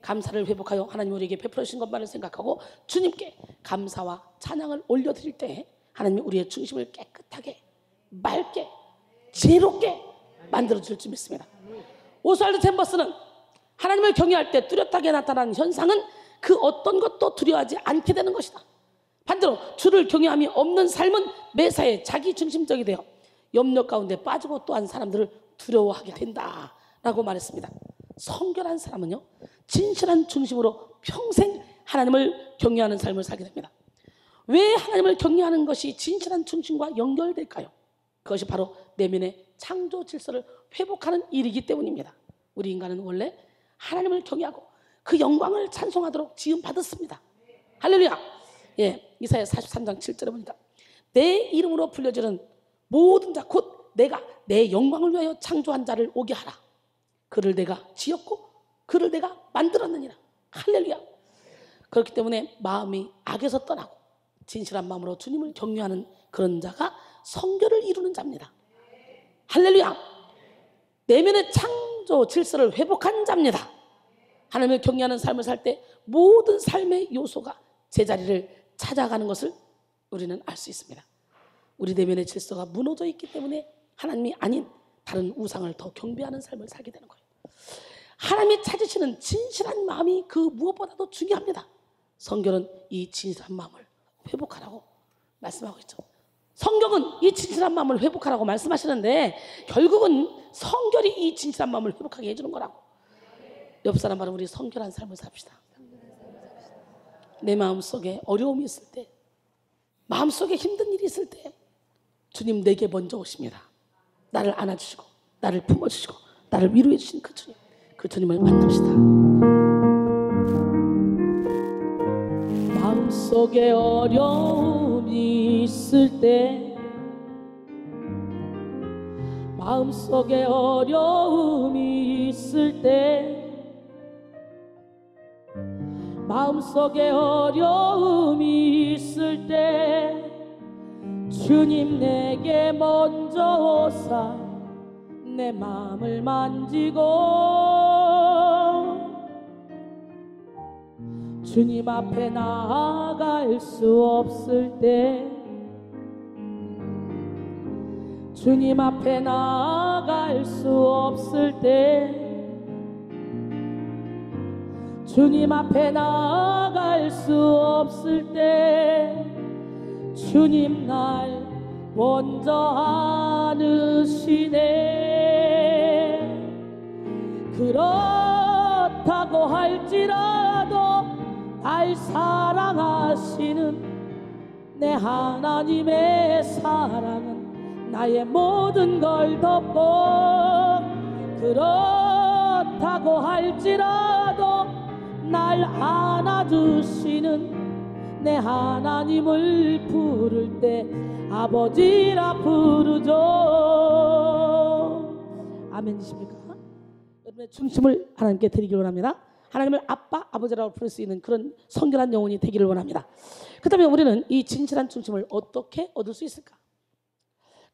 감사를 회복하여 하나님 우리에게 베풀어 주신 것만을 생각하고 주님께 감사와 찬양을 올려드릴 때 하나님이 우리의 중심을 깨끗하게 맑게 지혜롭게 만들어줄 줄 믿습니다. 오스왈드 챔버스는 하나님을 경외할 때 뚜렷하게 나타나는 현상은 그 어떤 것도 두려워하지 않게 되는 것이다. 반대로 주를 경외함이 없는 삶은 매사에 자기중심적이 되어 염려 가운데 빠지고 또한 사람들을 두려워하게 된다라고 말했습니다. 성결한 사람은요, 진실한 중심으로 평생 하나님을 경외하는 삶을 살게 됩니다. 왜 하나님을 경외하는 것이 진실한 중심과 연결될까요? 그것이 바로 내면의 창조 질서를 회복하는 일이기 때문입니다. 우리 인간은 원래 하나님을 경외하고 그 영광을 찬송하도록 지음 받았습니다. 할렐루야. 예, 이사야 43장 7절에 보니까 내 이름으로 불려지는 모든 자 곧 내가 내 영광을 위하여 창조한 자를 오게 하라. 그를 내가 지었고 그를 내가 만들었느니라. 할렐루야. 그렇기 때문에 마음이 악에서 떠나고 진실한 마음으로 주님을 경외하는 그런 자가 성결을 이루는 자입니다. 할렐루야. 내면의 창조 질서를 회복한 자입니다. 하나님을 경외하는 삶을 살 때 모든 삶의 요소가 제자리를 찾아가는 것을 우리는 알 수 있습니다. 우리 내면의 질서가 무너져 있기 때문에 하나님이 아닌 다른 우상을 더 경배하는 삶을 살게 되는 거예요. 하나님이 찾으시는 진실한 마음이 그 무엇보다도 중요합니다. 성경은 이 진실한 마음을 회복하라고 말씀하고 있죠. 성경은 이 진실한 마음을 회복하라고 말씀하시는데 결국은 성결이 이 진실한 마음을 회복하게 해주는 거라고. 옆 사람 말은 우리 성결한 삶을 삽시다. 내 마음속에 어려움이 있을 때, 마음속에 힘든 일이 있을 때 주님 내게 먼저 오십니다. 나를 안아주시고 나를 품어주시고 나를 위로해 주신 그 주님, 그 주님을 만납시다. 마음속에 어려움이 있을 때, 마음속에 어려움이 있을 때, 마음속에 어려움이 있을 때 주님 내게 먼저 오사 내 마음을 만지고 주님 앞에 나아갈 수 없을 때, 주님 앞에 나아갈 수 없을 때, 주님 앞에 나아갈 수 없을 때 주님 날 먼저 안으시네. 그렇다고 할지라도 날 사랑하시는 내 하나님의 사랑은 나의 모든 걸 덮고, 그렇다고 할지라도 날 안아주시는 내 하나님을 부를 때 아버지라 부르죠. 아멘이십니까? 여러분의 중심을 하나님께 드리길 원합니다. 하나님을 아빠, 아버지라고 부를 수 있는 그런 성결한 영혼이 되기를 원합니다. 그렇다면 우리는 이 진실한 중심을 어떻게 얻을 수 있을까?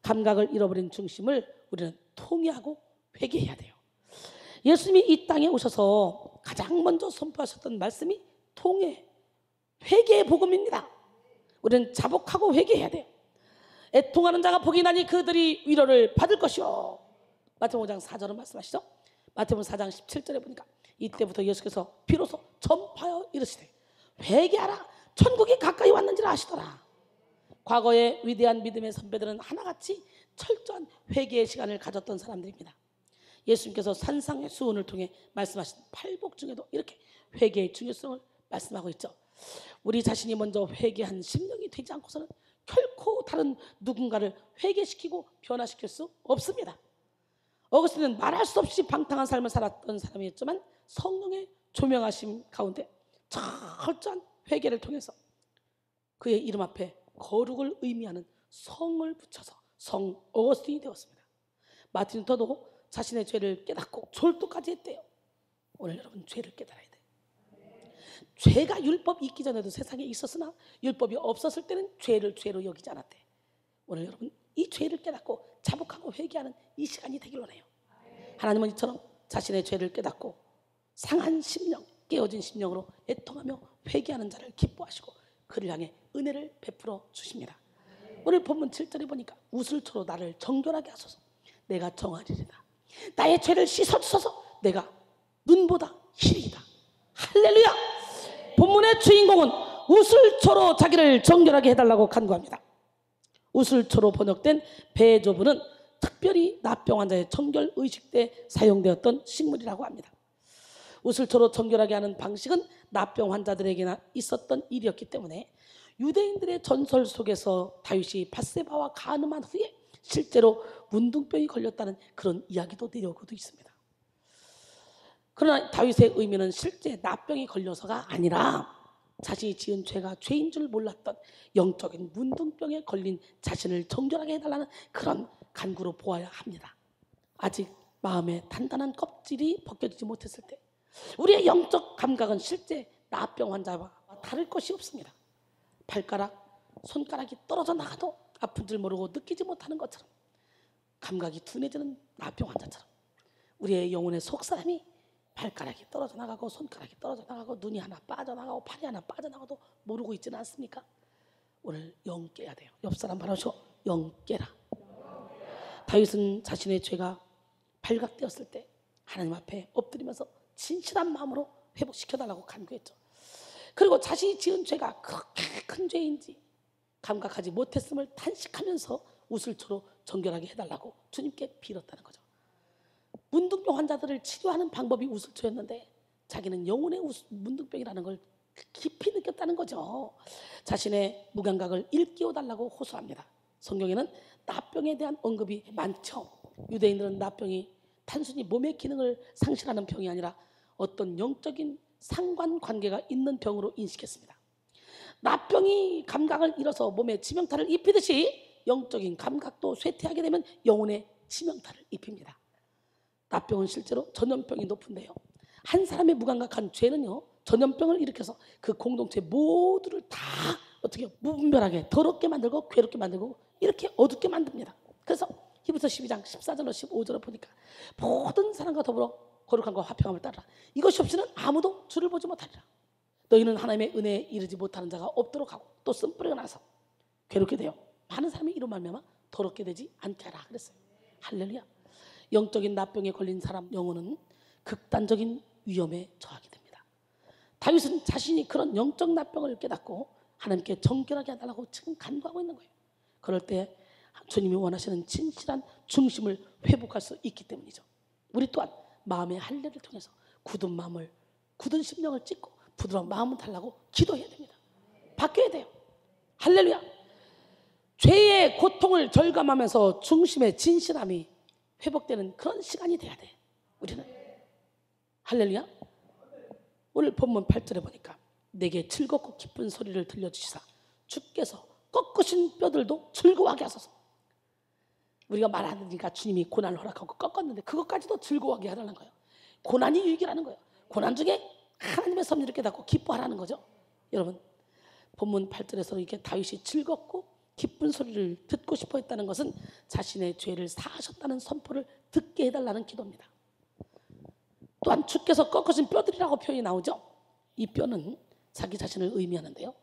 감각을 잃어버린 중심을 우리는 통회하고 회개해야 돼요. 예수님이 이 땅에 오셔서 가장 먼저 선포하셨던 말씀이 통회, 회개의 복음입니다. 우리는 자복하고 회개해야 돼요. 애통하는 자가 복이 나니 그들이 위로를 받을 것이요. 마태복음 5장 4절은 말씀하시죠. 마태복음 4장 17절에 보니까 이때부터 예수께서 비로소 전파하여 이르시되 회개하라, 천국이 가까이 왔는지라 하시더라. 과거의 위대한 믿음의 선배들은 하나같이 철저한 회개의 시간을 가졌던 사람들입니다. 예수님께서 산상의 수훈을 통해 말씀하신 팔복 중에도 이렇게 회개의 중요성을 말씀하고 있죠. 우리 자신이 먼저 회개한 심령이 되지 않고서는 결코 다른 누군가를 회개시키고 변화시킬 수 없습니다. 어거스틴은 말할 수 없이 방탕한 삶을 살았던 사람이었지만 성령의 조명하심 가운데 철저한 회개를 통해서 그의 이름 앞에 거룩을 의미하는 성을 붙여서 성 어거스틴이 되었습니다. 마틴 루터도 자신의 죄를 깨닫고 졸도까지 했대요. 오늘 여러분 죄를 깨달아야 돼요. 죄가 율법이 있기 전에도 세상에 있었으나 율법이 없었을 때는 죄를 죄로 여기지 않았대. 오늘 여러분 이 죄를 깨닫고 자복하고 회개하는 이 시간이 되길 원해요. 하나님은 이처럼 자신의 죄를 깨닫고 상한 심령, 깨어진 심령으로 애통하며 회개하는 자를 기뻐하시고 그를 향해 은혜를 베풀어 주십니다. 오늘 본문 7절에 보니까 우슬초로 나를 정결하게 하소서 내가 정하리이다. 나의 죄를 씻어주소서 내가 눈보다 희리이다. 할렐루야. 본문의 주인공은 우슬초로 자기를 정결하게 해달라고 간구합니다. 우슬초로 번역된 베조브는 특별히 나병 환자의 정결 의식 때 사용되었던 식물이라고 합니다. 우슬초로 정결하게 하는 방식은 나병 환자들에게나 있었던 일이었기 때문에 유대인들의 전설 속에서 다윗이 밧세바와 간음한 후에 실제로 문둥병이 걸렸다는 그런 이야기도 내려오고도 있습니다. 그러나 다윗의 의미는 실제 나병이 걸려서가 아니라 자신이 지은 죄가 죄인 줄 몰랐던 영적인 문둥병에 걸린 자신을 정결하게 해달라는 그런 간구로 보아야 합니다. 아직 마음의 단단한 껍질이 벗겨지지 못했을 때 우리의 영적 감각은 실제 나병 환자와 다를 것이 없습니다. 발가락, 손가락이 떨어져 나가도 아픈 줄 모르고 느끼지 못하는 것처럼 감각이 둔해지는 나병 환자처럼 우리의 영혼의 속사람이 발가락이 떨어져 나가고 손가락이 떨어져 나가고 눈이 하나 빠져나가고 팔이 하나 빠져나가도 모르고 있지는 않습니까? 오늘 영 깨야 돼요. 옆 사람 바라시고 영 깨라. 다윗은 자신의 죄가 발각되었을 때 하나님 앞에 엎드리면서 진실한 마음으로 회복시켜달라고 간구했죠. 그리고 자신이 지은 죄가 그렇게 큰 죄인지 감각하지 못했음을 탄식하면서 우슬초로 정결하게 해달라고 주님께 빌었다는 거죠. 문둥병 환자들을 치료하는 방법이 우슬초였는데 자기는 영혼의 문둥병이라는 걸 깊이 느꼈다는 거죠. 자신의 무감각을 일깨워달라고 호소합니다. 성경에는 나병에 대한 언급이 많죠. 유대인들은 나병이 단순히 몸의 기능을 상실하는 병이 아니라 어떤 영적인 상관관계가 있는 병으로 인식했습니다. 나병이 감각을 잃어서 몸에 치명타를 입히듯이 영적인 감각도 쇠퇴하게 되면 영혼에 치명타를 입힙니다. 나병은 실제로 전염병이 높은데요. 한 사람의 무감각한 죄는요, 전염병을 일으켜서 그 공동체 모두를 다 어떻게 무분별하게 더럽게 만들고 괴롭게 만들고 이렇게 어둡게 만듭니다. 그래서 히브리서 12장 14절로 15절을 보니까 모든 사람과 더불어 거룩함과 화평함을 따르라. 이것이 없이는 아무도 주를 보지 못하리라. 너희는 하나님의 은혜에 이르지 못하는 자가 없도록 하고 또 쓴뿌리가 나서 괴롭게 되어 많은 사람이 이로 말미암아 더럽게 되지 않게 하라 그랬어요. 할렐루야. 영적인 나병에 걸린 사람 영혼은 극단적인 위험에 처하게 됩니다. 다윗은 자신이 그런 영적 나병을 깨닫고 하나님께 정결하게 해달라고 지금 간구하고 있는 거예요. 그럴 때 주님이 원하시는 진실한 중심을 회복할 수 있기 때문이죠. 우리 또한 마음의 할례를 통해서 굳은 마음을, 굳은 심령을 찢고 부드러운 마음을 달라고 기도해야 됩니다. 바뀌어야 돼요. 할렐루야. 죄의 고통을 절감하면서 중심의 진실함이 회복되는 그런 시간이 돼야 돼. 우리는. 할렐루야. 오늘 본문 8절에 보니까 내게 즐겁고 기쁜 소리를 들려주시사 주께서 꺾으신 뼈들도 즐거워하게 하소서. 우리가 말 안 하니까 주님이 고난을 허락하고 꺾었는데 그것까지도 즐거워하게 하라는 거예요. 고난이 유익이라는 거예요. 고난 중에 하나님의 섭리를 깨닫고 기뻐하라는 거죠. 여러분, 본문 8절에서 이렇게 다윗이 즐겁고 기쁜 소리를 듣고 싶어 했다는 것은 자신의 죄를 사하셨다는 선포를 듣게 해달라는 기도입니다. 또한 주께서 꺾으신 뼈들이라고 표현이 나오죠. 이 뼈는 자기 자신을 의미하는데요.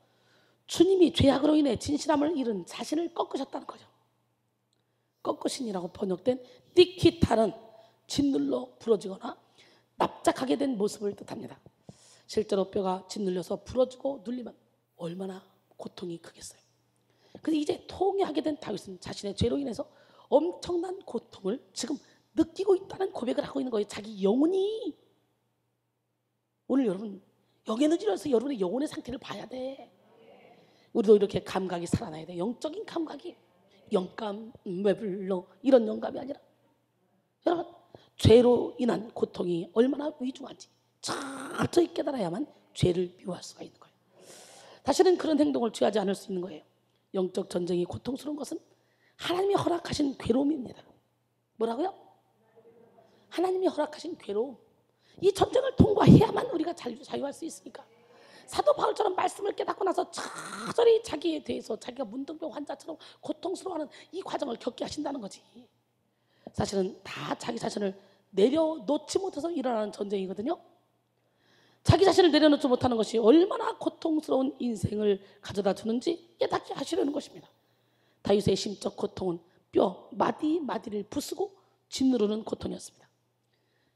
주님이 죄악으로 인해 진실함을 잃은 자신을 꺾으셨다는 거죠. 꺾으신이라고 번역된 띠키탈은 짓눌러 부러지거나 납작하게 된 모습을 뜻합니다. 실제로 뼈가 짓눌려서 부러지고 눌리면 얼마나 고통이 크겠어요. 근데 이제 통회하게 된 다윗은 자신의 죄로 인해서 엄청난 고통을 지금 느끼고 있다는 고백을 하고 있는 거예요. 자기 영혼이. 오늘 여러분 영에 늦어서 여러분의 영혼의 상태를 봐야 돼. 우리도 이렇게 감각이 살아나야 돼. 영적인 감각이. 영감, 왜 불러 이런 영감이 아니라 여러분 죄로 인한 고통이 얼마나 위중한지 철저히 깨달아야만 죄를 미워할 수가 있는 거예요. 다시는 그런 행동을 취하지 않을 수 있는 거예요. 영적 전쟁이 고통스러운 것은 하나님이 허락하신 괴로움입니다. 뭐라고요? 하나님이 허락하신 괴로움. 이 전쟁을 통과해야만 우리가 자유할 수 있으니까. 사도 바울처럼 말씀을 깨닫고 나서 철저히 자기에 대해서 자기가 문둥병 환자처럼 고통스러워하는 이 과정을 겪게 하신다는 거지. 사실은 다 자기 자신을 내려놓지 못해서 일어나는 전쟁이거든요. 자기 자신을 내려놓지 못하는 것이 얼마나 고통스러운 인생을 가져다 주는지 깨닫게 하시려는 것입니다. 다윗의 심적 고통은 뼈 마디마디를 부수고 짓누르는 고통이었습니다.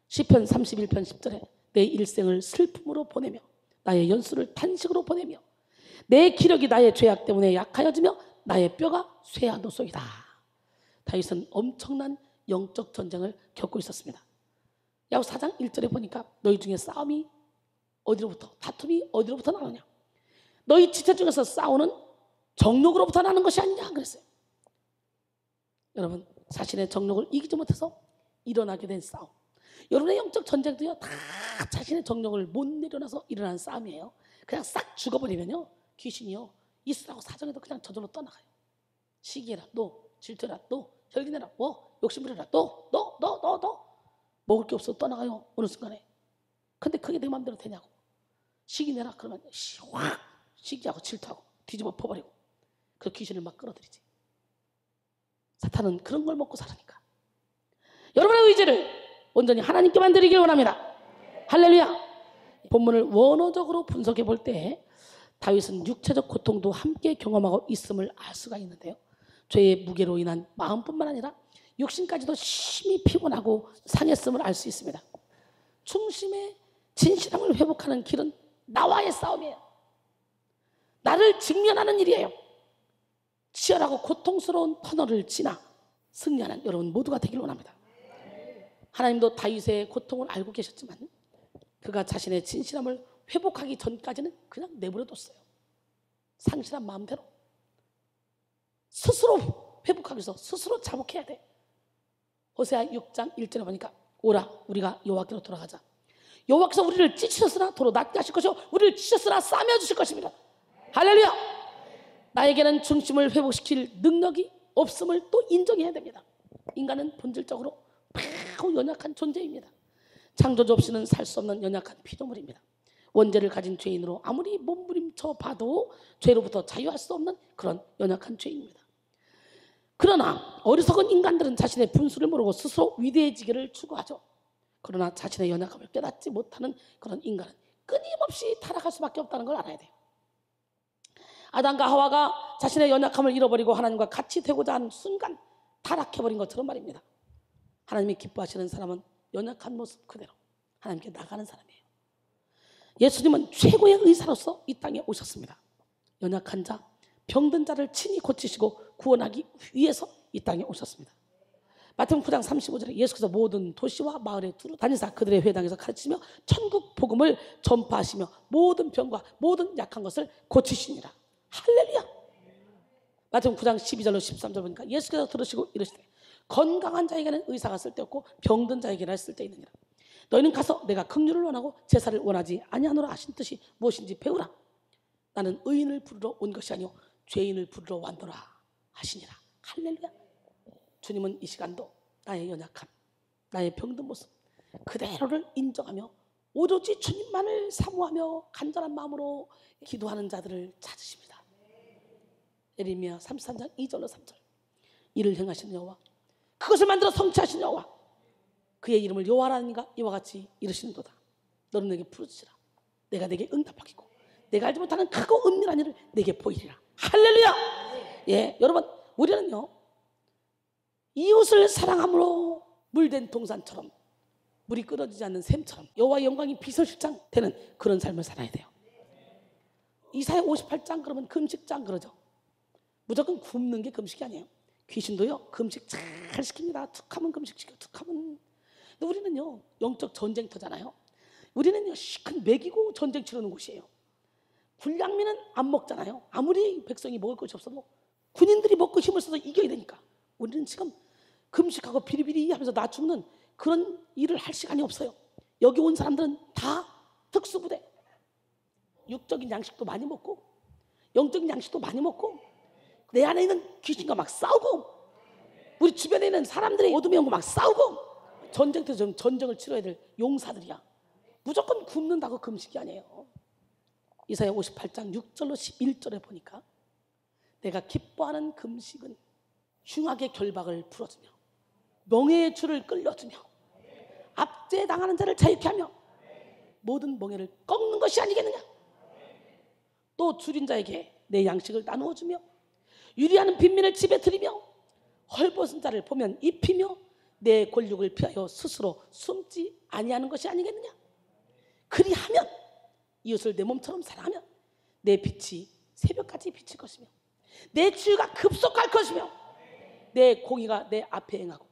시편 31편 10절에 내 일생을 슬픔으로 보내며 나의 연수를 탄식으로 보내며 내 기력이 나의 죄악 때문에 약하여지며 나의 뼈가 쇠하도소이다. 다윗은 엄청난 영적 전쟁을 겪고 있었습니다. 야고 4장 1절에 보니까 너희 중에 싸움이 어디로부터, 다툼이 어디로부터 나느냐, 너희 지체 중에서 싸우는 정욕으로부터 나는 것이 아니냐 그랬어요. 여러분, 자신의 정욕을 이기지 못해서 일어나게 된 싸움. 여러분의 영적 전쟁도요, 다 자신의 정욕을 못 내려놔서 일어나는 싸움이에요. 그냥 싹 죽어버리면요, 귀신이요, 있으라고 사정해도 그냥 저절로 떠나가요. 시기해라 너, 질투해라 너, 혈기내라 뭐, 욕심부려라 너. 먹을 게 없어 떠나가요. 어느 순간에. 근데 그게 내 마음대로 되냐고. 시기 내라 그러면 확 시기하고 질투하고 뒤집어 퍼버리고 그 귀신을 막 끌어들이지. 사탄은 그런 걸 먹고 살으니까. 여러분의 의지를 온전히 하나님께 만드리길 원합니다. 할렐루야. 본문을 원어적으로 분석해 볼 때 다윗은 육체적 고통도 함께 경험하고 있음을 알 수가 있는데요. 죄의 무게로 인한 마음뿐만 아니라 육신까지도 심히 피곤하고 상했음을 알 수 있습니다. 중심의 진실함을 회복하는 길은 나와의 싸움이에요. 나를 직면하는 일이에요. 치열하고 고통스러운 터널을 지나 승리하는 여러분 모두가 되길 원합니다. 하나님도 다윗의 고통을 알고 계셨지만 그가 자신의 진실함을 회복하기 전까지는 그냥 내버려뒀어요. 상실한 마음대로 스스로 회복하기 위해서 스스로 자복해야 돼. 호세아 6장 1절에 보니까 오라 우리가 여호와께로 돌아가자. 여호와께서 우리를 찢으셨으나 도로 낫게 하실 것이요 우리를 찢으셨으나 싸매어 주실 것입니다. 할렐루야. 나에게는 중심을 회복시킬 능력이 없음을 또 인정해야 됩니다. 인간은 본질적으로 매우 연약한 존재입니다. 창조주 없이는 살 수 없는 연약한 피조물입니다. 원죄를 가진 죄인으로 아무리 몸부림쳐 봐도 죄로부터 자유할 수 없는 그런 연약한 죄인입니다. 그러나 어리석은 인간들은 자신의 분수를 모르고 스스로 위대해지기를 추구하죠. 그러나 자신의 연약함을 깨닫지 못하는 그런 인간은 끊임없이 타락할 수밖에 없다는 걸 알아야 돼요. 아담과 하와가 자신의 연약함을 잃어버리고 하나님과 같이 되고자 하는 순간 타락해버린 것처럼 말입니다. 하나님이 기뻐하시는 사람은 연약한 모습 그대로 하나님께 나가는 사람이에요. 예수님은 최고의 의사로서 이 땅에 오셨습니다. 연약한 자, 병든 자를 친히 고치시고 구원하기 위해서 이 땅에 오셨습니다. 마태복음 9장 35절에 예수께서 모든 도시와 마을에 두루 다니사 그들의 회당에서 가르치며 천국 복음을 전파하시며 모든 병과 모든 약한 것을 고치시니라. 할렐루야. 마태복음 9장 12절로 13절 보니까 예수께서 들으시고 이르시되 건강한 자에게는 의사가 쓸데없고 병든 자에게는 쓸데있느니라. 너희는 가서 내가 긍휼을 원하고 제사를 원하지 아니하노라 하신 뜻이 무엇인지 배우라. 나는 의인을 부르러 온 것이 아니오 죄인을 부르러 왔노라 하시니라. 할렐루야. 주님은 이 시간도 나의 연약함, 나의 병든 모습 그대로를 인정하며 오로지 주님만을 사모하며 간절한 마음으로 기도하는 자들을 찾으십니다. 예레미야 33장 2절로 3절. 이를 행하시는 여호와 그것을 만들어 성취하시는 여호와 그의 이름을 여호와라니가 이와 같이 이르시는도다. 너는 내게 부르짖으라. 내가 내게 응답하겠고 내가 알지 못하는 크고 은밀한 일을 내게 보이리라. 할렐루야. 예, 여러분 우리는요 이웃을 사랑함으로 물된 동산처럼 물이 끊어지지 않는 샘처럼 여호와의 영광이 비서실장 되는 그런 삶을 살아야 돼요. 이사야 58장 그러면 금식장 그러죠. 무조건 굶는 게 금식이 아니에요. 귀신도요 금식 잘 시킵니다. 툭하면 금식시켜 툭하면. 근데 우리는요 영적 전쟁터잖아요. 우리는요 시큰 먹이고 전쟁 치르는 곳이에요. 군량미는 안 먹잖아요. 아무리 백성이 먹을 것이 없어도 군인들이 먹고 힘을 써서 이겨야 되니까. 우리는 지금 금식하고 비리비리 하면서 나 죽는 그런 일을 할 시간이 없어요. 여기 온 사람들은 다 특수부대. 육적인 양식도 많이 먹고 영적인 양식도 많이 먹고 내 안에 있는 귀신과 막 싸우고 우리 주변에 있는 사람들이 어둠의 영과 막 싸우고 전쟁터에서 전쟁을 치러야 될 용사들이야. 무조건 굶는다고 금식이 아니에요. 이사야 58장 6절로 11절에 보니까 내가 기뻐하는 금식은 흉악의 결박을 풀어주며 멍에의 줄을 끌려주며 압제당하는 자를 자유케 하며 모든 멍에를 꺾는 것이 아니겠느냐. 또 줄인 자에게 내 양식을 나누어주며 유리하는 빈민을 집에 들이며 헐벗은 자를 보면 입히며 내 권력을 피하여 스스로 숨지 아니하는 것이 아니겠느냐. 그리하면 이웃을 내 몸처럼 사랑하면 내 빛이 새벽까지 비칠 것이며 내 치유가 급속할 것이며 내 공의가 내 앞에 행하고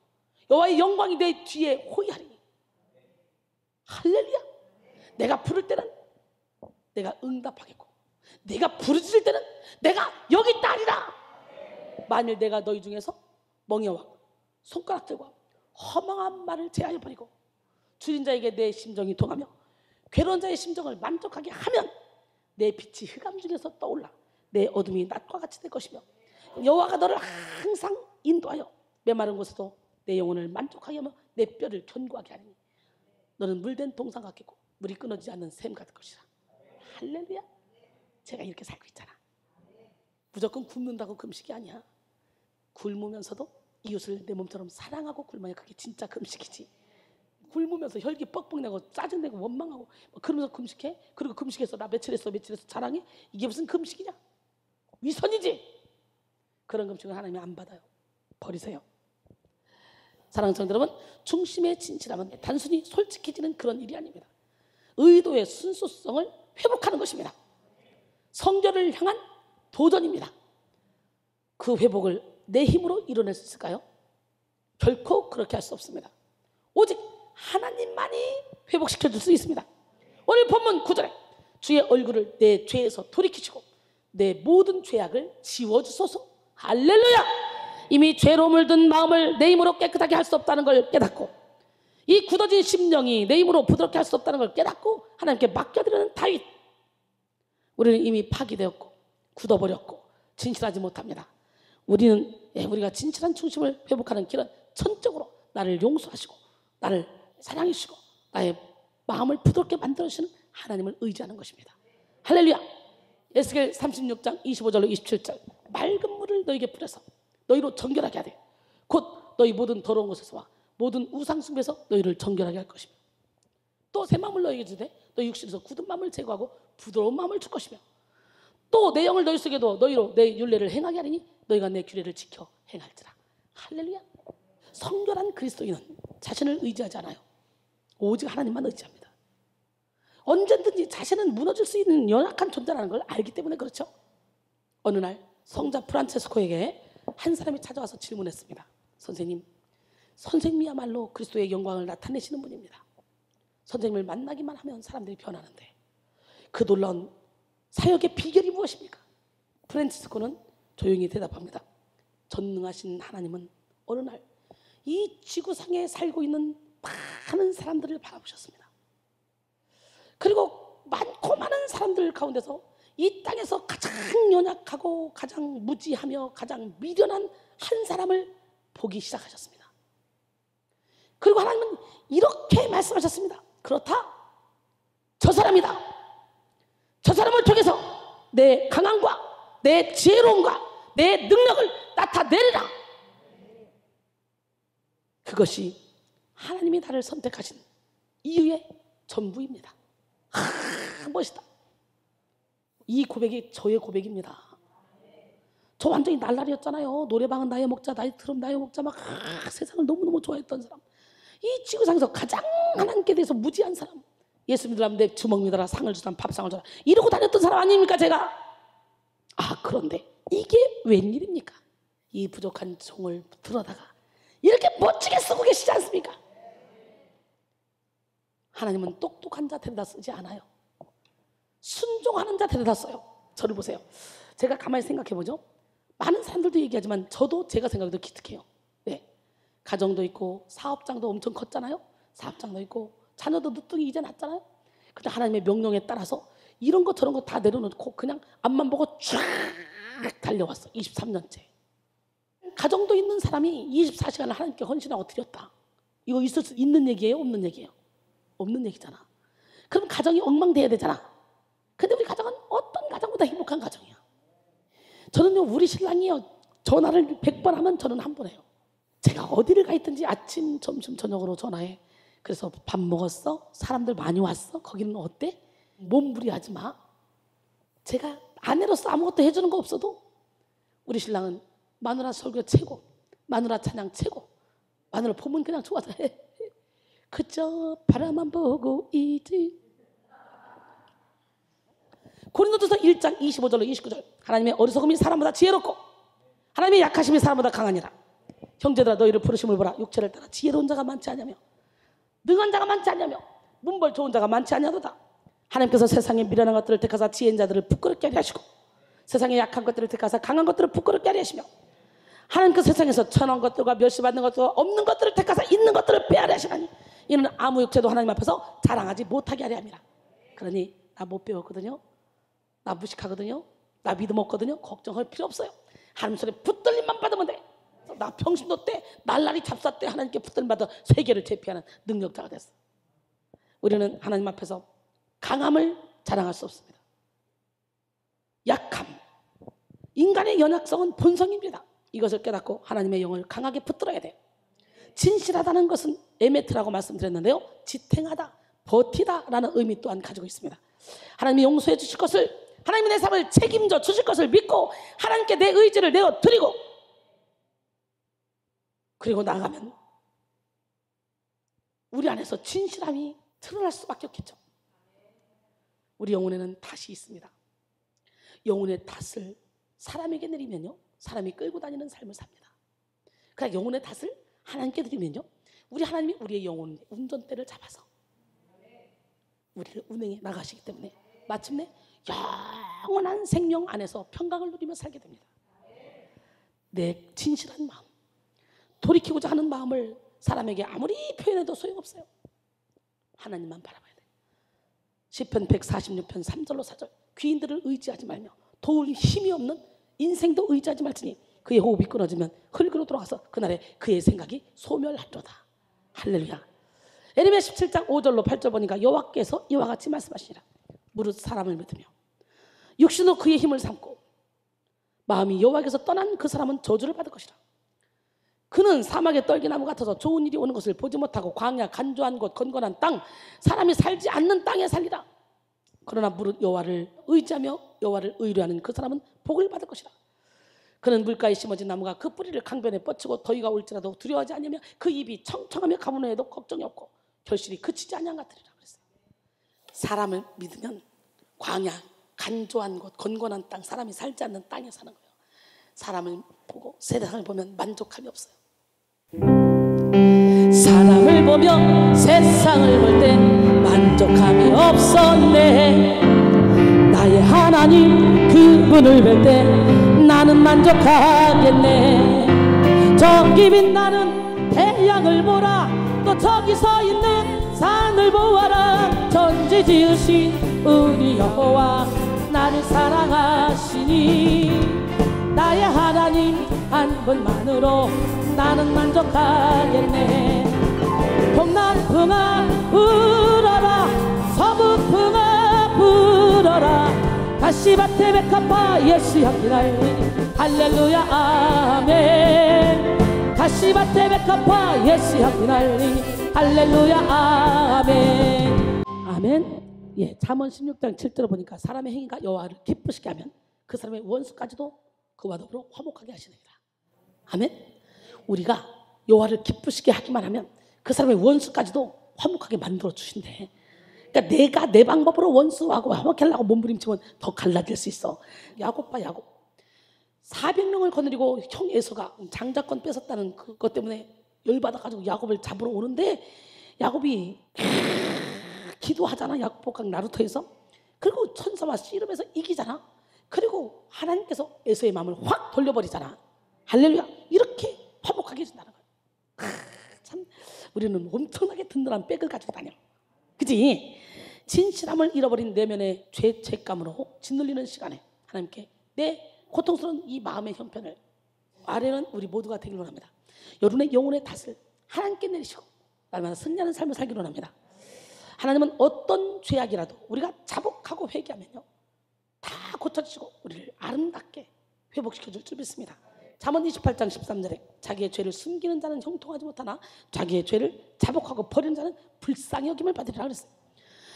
여호와의 영광이 내 뒤에 호위하리니. 할렐루야. 내가 부를 때는 내가 응답하겠고 내가 부르짖을 때는 내가 여기 있다 하리라. 만일 내가 너희 중에서 멍에와 손가락들과 허망한 말을 제하여 버리고 줄인 자에게 내 심정이 통하며 괴로운 자의 심정을 만족하게 하면 내 빛이 흑암 중에서 떠올라 내 어둠이 낮과 같이 될 것이며 여호와가 너를 항상 인도하여 메마른 곳에도 내 영혼을 만족하게 하며 내 뼈를 견고하게 하리니 너는 물된 동상 같겠고 물이 끊어지지 않는 샘 같을 것이라. 할렐루야. 제가 이렇게 살고 있잖아. 무조건 굶는다고 금식이 아니야. 굶으면서도 이웃을 내 몸처럼 사랑하고 굶어야 그게 진짜 금식이지. 굶으면서 혈기 뻑뻑 내고 짜증내고 원망하고 그러면서 금식해? 그리고 금식해서 나 며칠 했어 자랑해? 이게 무슨 금식이냐? 위선이지. 그런 금식은 하나님이 안 받아요. 버리세요. 사랑하는 성도 여러분, 중심의 진실함은 단순히 솔직해지는 그런 일이 아닙니다. 의도의 순수성을 회복하는 것입니다. 성결을 향한 도전입니다. 그 회복을 내 힘으로 이뤄낼 수 있을까요? 결코 그렇게 할 수 없습니다. 오직 하나님만이 회복시켜 줄 수 있습니다. 오늘 본문 9절에 주의 얼굴을 내 죄에서 돌이키시고 내 모든 죄악을 지워주소서. 할렐루야. 이미 죄로 물든 마음을 내 힘으로 깨끗하게 할 수 없다는 걸 깨닫고 이 굳어진 심령이 내 힘으로 부드럽게 할 수 없다는 걸 깨닫고 하나님께 맡겨드리는 다윗. 우리는 이미 파기되었고 굳어버렸고 진실하지 못합니다. 우리가 진실한 중심을 회복하는 길은 전적으로 나를 용서하시고 나를 사랑해 주시고 나의 마음을 부드럽게 만들어주시는 하나님을 의지하는 것입니다. 할렐루야. 에스겔 36장 25절로 27절 맑은 물을 너에게 뿌려서 너희로 정결하게 하되 곧 너희 모든 더러운 곳에서와 모든 우상 숭배에서 너희를 정결하게 할 것이며 또 새 마음을 너희에게 주되 너희 육신에서 굳은 마음을 제거하고 부드러운 마음을 줄 것이며 또 내 영을 너희 속에도 너희로 내 율례를 행하게 하리니 너희가 내 규례를 지켜 행할지라. 할렐루야. 성결한 그리스도인은 자신을 의지하지 않아요. 오직 하나님만 의지합니다. 언제든지 자신은 무너질 수 있는 연약한 존재라는 걸 알기 때문에 그렇죠. 어느 날 성자 프란체스코에게 한 사람이 찾아와서 질문했습니다. 선생님이야말로 그리스도의 영광을 나타내시는 분입니다. 선생님을 만나기만 하면 사람들이 변하는데 그 놀라운 사역의 비결이 무엇입니까? 프란체스코는 조용히 대답합니다. 전능하신 하나님은 어느 날 이 지구상에 살고 있는 많은 사람들을 바라보셨습니다. 그리고 많고 많은 사람들 가운데서 이 땅에서 가장 연약하고 가장 무지하며 가장 미련한 한 사람을 보기 시작하셨습니다. 그리고 하나님은 이렇게 말씀하셨습니다. 그렇다. 저 사람이다. 저 사람을 통해서 내 강함과 내 지혜로움과 내 능력을 나타내리라. 그것이 하나님이 나를 선택하신 이유의 전부입니다. 멋있다. 이 고백이 저의 고백입니다. 저 완전히 날라리였잖아요. 노래방은 나의 목자, 나의 드럼 나의 목자 막 세상을 너무너무 좋아했던 사람. 이 지구상에서 가장 하나님께 대해서 무지한 사람. 예수 믿으라면 내 주먹 믿어라, 상을 주라, 밥상을 주라 이러고 다녔던 사람 아닙니까 제가? 그런데 이게 웬일입니까? 이 부족한 종을 들어다가 이렇게 멋지게 쓰고 계시지 않습니까? 하나님은 똑똑한 자 데려다 쓰지 않아요. 순종하는 자 데려다 써요. 저를 보세요. 제가 가만히 생각해보죠. 많은 사람들도 얘기하지만 저도 제가 생각해도 기특해요. 네. 가정도 있고 사업장도 엄청 컸잖아요. 사업장도 있고 자녀도 늦둥이 이제 낳았잖아요. 근데 하나님의 명령에 따라서 이런 거 저런 거 다 내려놓고 그냥 앞만 보고 쫙 달려왔어. 23년째. 가정도 있는 사람이 24시간을 하나님께 헌신하고 드렸다. 이거 있을 수 있는 얘기예요? 없는 얘기예요? 없는 얘기잖아. 그럼 가정이 엉망돼야 되잖아. 근데 우리 가정은 어떤 가정보다 행복한 가정이야. 저는요, 우리 신랑이요, 전화를 100번 하면 저는 한 번 해요. 제가 어디를 가 있든지 아침, 점심, 저녁으로 전화해. 그래서 밥 먹었어? 사람들 많이 왔어? 거기는 어때? 몸부림하지 마. 제가 아내로서 아무것도 해주는 거 없어도 우리 신랑은 마누라 설교 최고, 마누라 찬양 최고, 마누라 보면 그냥 좋아서 해. 그저 바라만 보고 있지. 고린도전서 1장 25절로 29절 하나님의 어리석음이 사람보다 지혜롭고 하나님의 약하심이 사람보다 강하니라. 형제들아 너희를 부르심을 보라. 육체를 따라 지혜로운 자가 많지 않냐며 능한 자가 많지 않냐며 문벌 좋은 자가 많지 않냐도다. 하나님께서 세상에 미련한 것들을 택하사 지혜인 자들을 부끄럽게 하려 하시고 세상에 약한 것들을 택하사 강한 것들을 부끄럽게 하려 하시며 하나님께서 세상에서 천한 것들과 멸시받는 것들과 없는 것들을 택하사 있는 것들을 빼앗으려 하시나니 이는 아무 육체도 하나님 앞에서 자랑하지 못하게 하려 함이라. 그러니 나 못 배웠거든요. 나 무식하거든요. 나 믿음 없거든요. 걱정할 필요 없어요. 하나님 손에 붙들림만 받으면 돼. 나 평신도 때 날라리 잡사 때 하나님께 붙들림 받아 세계를 제패하는 능력자가 됐어. 우리는 하나님 앞에서 강함을 자랑할 수 없습니다. 약함, 인간의 연약성은 본성입니다. 이것을 깨닫고 하나님의 영을 강하게 붙들어야 돼요. 진실하다는 것은 에메트라고 말씀드렸는데요, 지탱하다, 버티다 라는 의미 또한 가지고 있습니다. 하나님이 용서해 주실 것을, 하나님이 내 삶을 책임져 주실 것을 믿고 하나님께 내 의지를 내어드리고, 그리고 나가면 우리 안에서 진실함이 드러날 수밖에 없겠죠. 우리 영혼에는 탓이 있습니다. 영혼의 탓을 사람에게 내리면요, 사람이 끌고 다니는 삶을 삽니다. 그러니까 영혼의 탓을 하나님께 드리면요, 우리 하나님이 우리의 영혼의 운전대를 잡아서 우리를 운행해 나가시기 때문에 마침내 영원한 생명 안에서 평강을 누리며 살게 됩니다. 내 진실한 마음, 돌이키고자 하는 마음을 사람에게 아무리 표현해도 소용없어요. 하나님만 바라봐야 돼요. 시편 146편 3절로 4절, 귀인들을 의지하지 말며 도울 힘이 없는 인생도 의지하지 말지니 그의 호흡이 끊어지면 흙으로 돌아가서 그날에 그의 생각이 소멸하리로다. 할렐루야. 에레미야 17장 5절로 8절 보니까 여호와께서 이와 같이 말씀하시니라. 무릇 사람을 믿으며 육신으로 그의 힘을 삼고 마음이 여호와께서 떠난 그 사람은 저주를 받을 것이라. 그는 사막의 떨기나무 같아서 좋은 일이 오는 것을 보지 못하고 광야 간조한 곳 건건한 땅 사람이 살지 않는 땅에 살리라. 그러나 무릇 여호와를 의지하며 여호와를 의뢰하는 그 사람은 복을 받을 것이라. 그는 물가에 심어진 나무가 그 뿌리를 강변에 뻗치고 더위가 올지라도 두려워하지 않으며 그 입이 청청하며 가무는 해도 걱정이 없고 결실이 그치지 아니한 같으리라 그랬어요. 사람을 믿으면 광야 간조한 곳 건건한 땅 사람이 살지 않는 땅에 사는 거예요. 사람을 보고 세상을 보면 만족함이 없어요. 사람을 보며 세상을 볼 때 만족함이 없었네. 나의 하나님 그분을 뵐 때 나는 만족하겠네. 저기 빛나는 태양을 보라, 또 저기 서 있는 산을 보아라. 천지 지으신 우리 여호와 나를 사랑하시니 나의 하나님 한 분만으로 나는 만족하겠네. 동남풍아 불어라, 서북풍아 불어라. 가시밭에 백합화 예수 향기 날리 할렐루야 아멘. 가시밭에 백합화 예수 향기 날리 할렐루야 아멘. 아멘. 예, 잠언 16장 7절을 보니까 사람의 행위가 여호와를 기쁘시게 하면 그 사람의 원수까지도 그와 더불어 화목하게 하시느니라. 아멘. 우리가 여호와를 기쁘시게 하기만 하면 그 사람의 원수까지도 화목하게 만들어 주신대. 그러니까 내가 내 방법으로 원수하고 화목하려고 몸부림치면 더 갈라질 수 있어. 야곱 봐, 야곱. 400명을 거느리고 형 에서가 장자권 뺏었다는 그것 때문에 열받아가지고 야곱을 잡으러 오는데 야곱이 기도하잖아. 야곱복강 나루토에서. 그리고 천사와 씨름해서 이기잖아. 그리고 하나님께서 에서의 마음을 확 돌려버리잖아. 할렐루야. 이렇게 화목하게 해준다는 거야. 참 우리는 엄청나게 든든한 백을 가지고 다녀. 그지? 진실함을 잃어버린 내면의 죄책감으로 짓눌리는 시간에 하나님께 내 고통스러운 이 마음의 형편을 아래는 우리 모두가 되기를 원합니다. 여러분의 영혼의 탓을 하나님께 내리시고 날마다 승리하는 삶을 살기를 원합니다. 하나님은 어떤 죄악이라도 우리가 자복하고 회개하면요 다 고쳐주시고 우리를 아름답게 회복시켜 줄 줄 믿습니다. 잠언 28장 13절에 자기의 죄를 숨기는 자는 형통하지 못하나 자기의 죄를 자복하고 버리는 자는 불쌍히 여김을 받으리라 그랬어요.